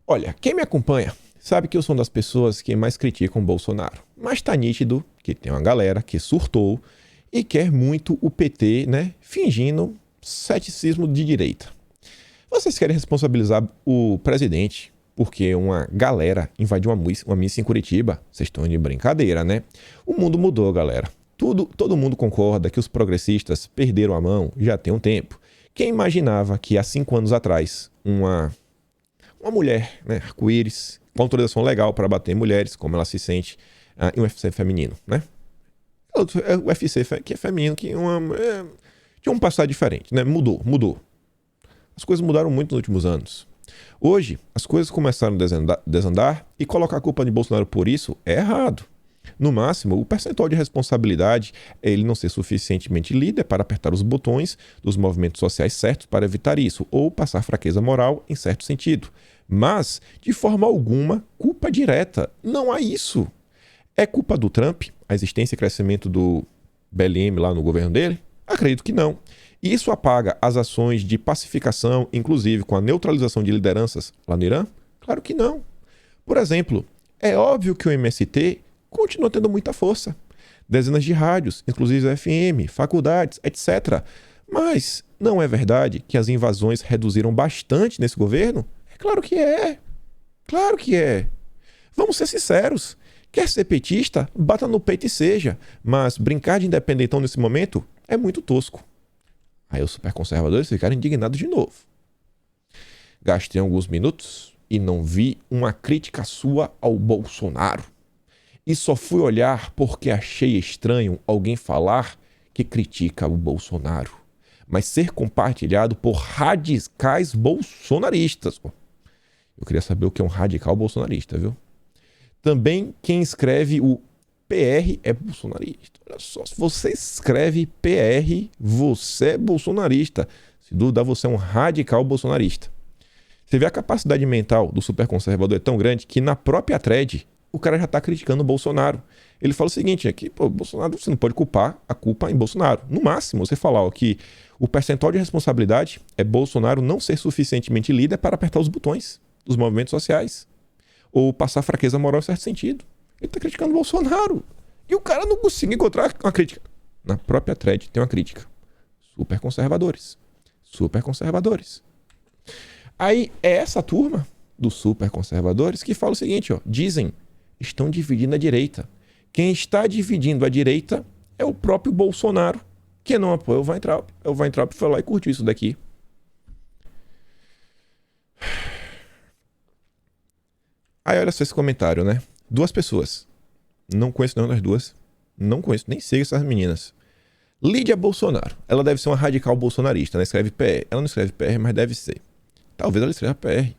Olha, quem me acompanha sabe que eu sou uma das pessoas que mais criticam o Bolsonaro. Mas tá nítido que tem uma galera que surtou e quer muito o PT, né? Fingindo ceticismo de direita. Vocês querem responsabilizar o presidente porque uma galera invadiu uma missa em Curitiba? Vocês estão de brincadeira, né? O mundo mudou, galera. Todo mundo concorda que os progressistas perderam a mão já tem um tempo. Quem imaginava que há 5 anos atrás uma mulher, né, arco-íris, com autorização legal para bater em mulheres, como ela se sente em um UFC feminino, né? O UFC que é feminino, que tinha um passado diferente, né? Mudou. As coisas mudaram muito nos últimos anos. Hoje, as coisas começaram a desandar e colocar a culpa de Bolsonaro por isso é errado. No máximo, o percentual de responsabilidade é ele não ser suficientemente líder para apertar os botões dos movimentos sociais certos para evitar isso, ou passar fraqueza moral em certo sentido. Mas, de forma alguma, culpa direta. Não há isso. É culpa do Trump, a existência e crescimento do BLM lá no governo dele? Acredito que não. Isso apaga as ações de pacificação, inclusive com a neutralização de lideranças lá no Irã? Claro que não. Por exemplo, é óbvio que o MST continua tendo muita força. Dezenas de rádios, inclusive FM, faculdades, etc. Mas não é verdade que as invasões reduziram bastante nesse governo? É claro que é. Claro que é. Vamos ser sinceros. Quer ser petista? Bata no peito e seja. Mas brincar de independentão nesse momento é muito tosco. Aí os superconservadores ficaram indignados de novo. Gastei alguns minutos e não vi uma crítica sua ao Bolsonaro. E só fui olhar porque achei estranho alguém falar que critica o Bolsonaro, mas ser compartilhado por radicais bolsonaristas. Eu queria saber o que é um radical bolsonarista, viu? Também quem escreve o PR é bolsonarista. Olha só, se você escreve PR, você é bolsonarista. Se duvidar, você é um radical bolsonarista. Você vê a capacidade mental do superconservador é tão grande que na própria thread o cara já está criticando o Bolsonaro. Ele fala o seguinte, é que Bolsonaro, você não pode culpar a culpa em Bolsonaro. No máximo, você falar que o percentual de responsabilidade é Bolsonaro não ser suficientemente líder para apertar os botões dos movimentos sociais. Ou passar fraqueza moral em certo sentido. Ele está criticando o Bolsonaro. E o cara não consegue encontrar uma crítica. Na própria thread tem uma crítica. Superconservadores. Aí é essa turma dos superconservadores que fala o seguinte, ó. Dizem estão dividindo a direita. Quem está dividindo a direita é o próprio Bolsonaro, que não apoia o Weintraub. O Weintraub foi lá e curtiu isso daqui. Aí olha só esse comentário, né? 2 pessoas. Não conheço nenhuma das duas. Não conheço, nem sei essas meninas. Lídia Bolsonaro. Ela deve ser uma radical bolsonarista, né? Escreve PR. Ela não escreve PR, mas deve ser. Talvez ela escreva PR.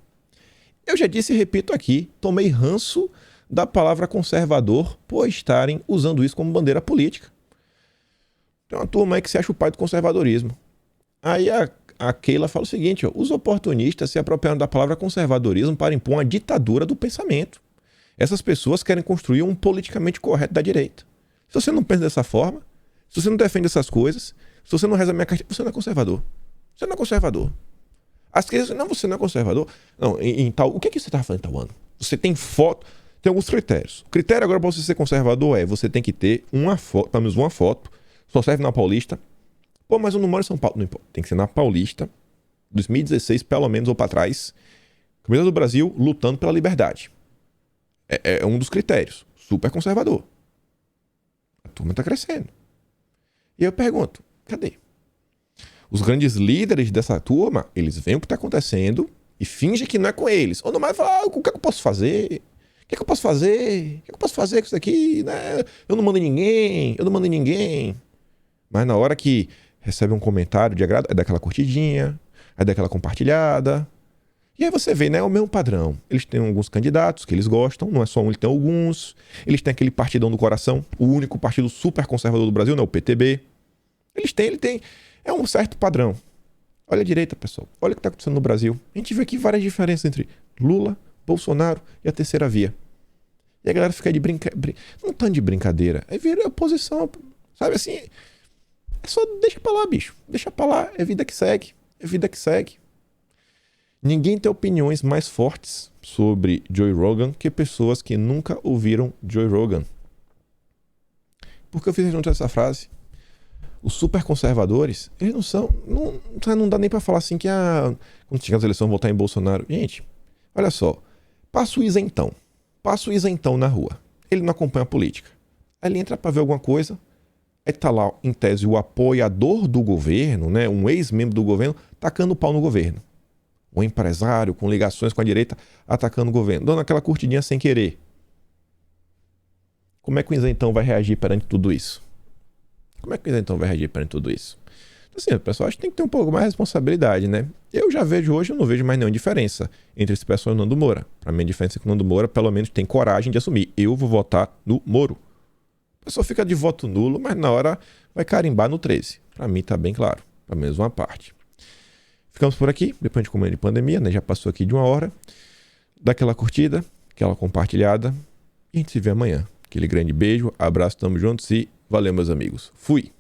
Eu já disse e repito aqui, tomei ranço da palavra conservador por estarem usando isso como bandeira política. Tem uma turma aí que se acha o pai do conservadorismo. Aí a Keila fala o seguinte, ó, os oportunistas se apropriaram da palavra conservadorismo para impor uma ditadura do pensamento. Essas pessoas querem construir um politicamente correto da direita. Se você não pensa dessa forma, se você não defende essas coisas, se você não reza a minha cartilha, você não é conservador. Você não é conservador. As crianças, não, você não é conservador. Não, em tal, o que é que você está fazendo em tal ano? Você tem foto, tem alguns critérios. O critério agora para você ser conservador é, você tem que ter uma foto, pelo menos uma foto, só serve na Paulista. Pô, mas eu não moro em São Paulo. Não importa, tem que ser na Paulista, 2016 pelo menos ou para trás. Camisa do Brasil lutando pela liberdade. É um dos critérios. Super conservador. A turma está crescendo. E eu pergunto, cadê? Os grandes líderes dessa turma, eles veem o que está acontecendo e fingem que não é com eles. Ou não mais falam, o que é que eu posso fazer? O que é que eu posso fazer? O que é que eu posso fazer com isso aqui? Eu não mando em ninguém, eu não mando em ninguém. Mas na hora que recebe um comentário de agrado, é daquela curtidinha, é daquela compartilhada. E aí você vê, né, é o mesmo padrão. Eles têm alguns candidatos que eles gostam, não é só um, eles têm alguns. Eles têm aquele partidão do coração, o único partido super conservador do Brasil, né, o PTB. Ele tem. É um certo padrão. Olha a direita, pessoal. Olha o que está acontecendo no Brasil. A gente vê aqui várias diferenças entre Lula, Bolsonaro e a terceira via. E a galera fica de brincadeira. Não tanto de brincadeira. Aí vira oposição. Sabe assim? É só deixa pra lá, bicho. Deixa pra lá. É vida que segue. É vida que segue. Ninguém tem opiniões mais fortes sobre Joe Rogan que pessoas que nunca ouviram Joe Rogan. Por que eu fiz junto essa frase? Os super conservadores, eles não são... Não dá nem pra falar assim que quando chegar as eleições vão votar em Bolsonaro. Gente, olha só. Passa o isentão. Passa o isentão na rua. Ele não acompanha a política. Aí ele entra pra ver alguma coisa. Aí tá lá, em tese, o apoiador do governo, né? Um ex-membro do governo, tacando pau no governo. Um empresário com ligações com a direita atacando o governo. Dando aquela curtidinha sem querer. Como é que o isentão vai reagir perante tudo isso? Como é que o isentão vai reagir perante tudo isso? Então, assim, o pessoal acho que tem que ter um pouco mais de responsabilidade, né? Eu já vejo hoje, eu não vejo mais nenhuma diferença entre esse pessoal e o Nando Moura. Pra mim, a diferença é que o Nando Moura, pelo menos, tem coragem de assumir. Eu vou votar no Moro. O pessoal fica de voto nulo, mas na hora vai carimbar no 13. Pra mim tá bem claro. Pelo menos uma parte. Ficamos por aqui. Depois de comer de pandemia, né? Já passou aqui de 1 hora. Dá aquela curtida, aquela compartilhada. E a gente se vê amanhã. Aquele grande beijo, abraço, tamo juntos e valeu, meus amigos. Fui!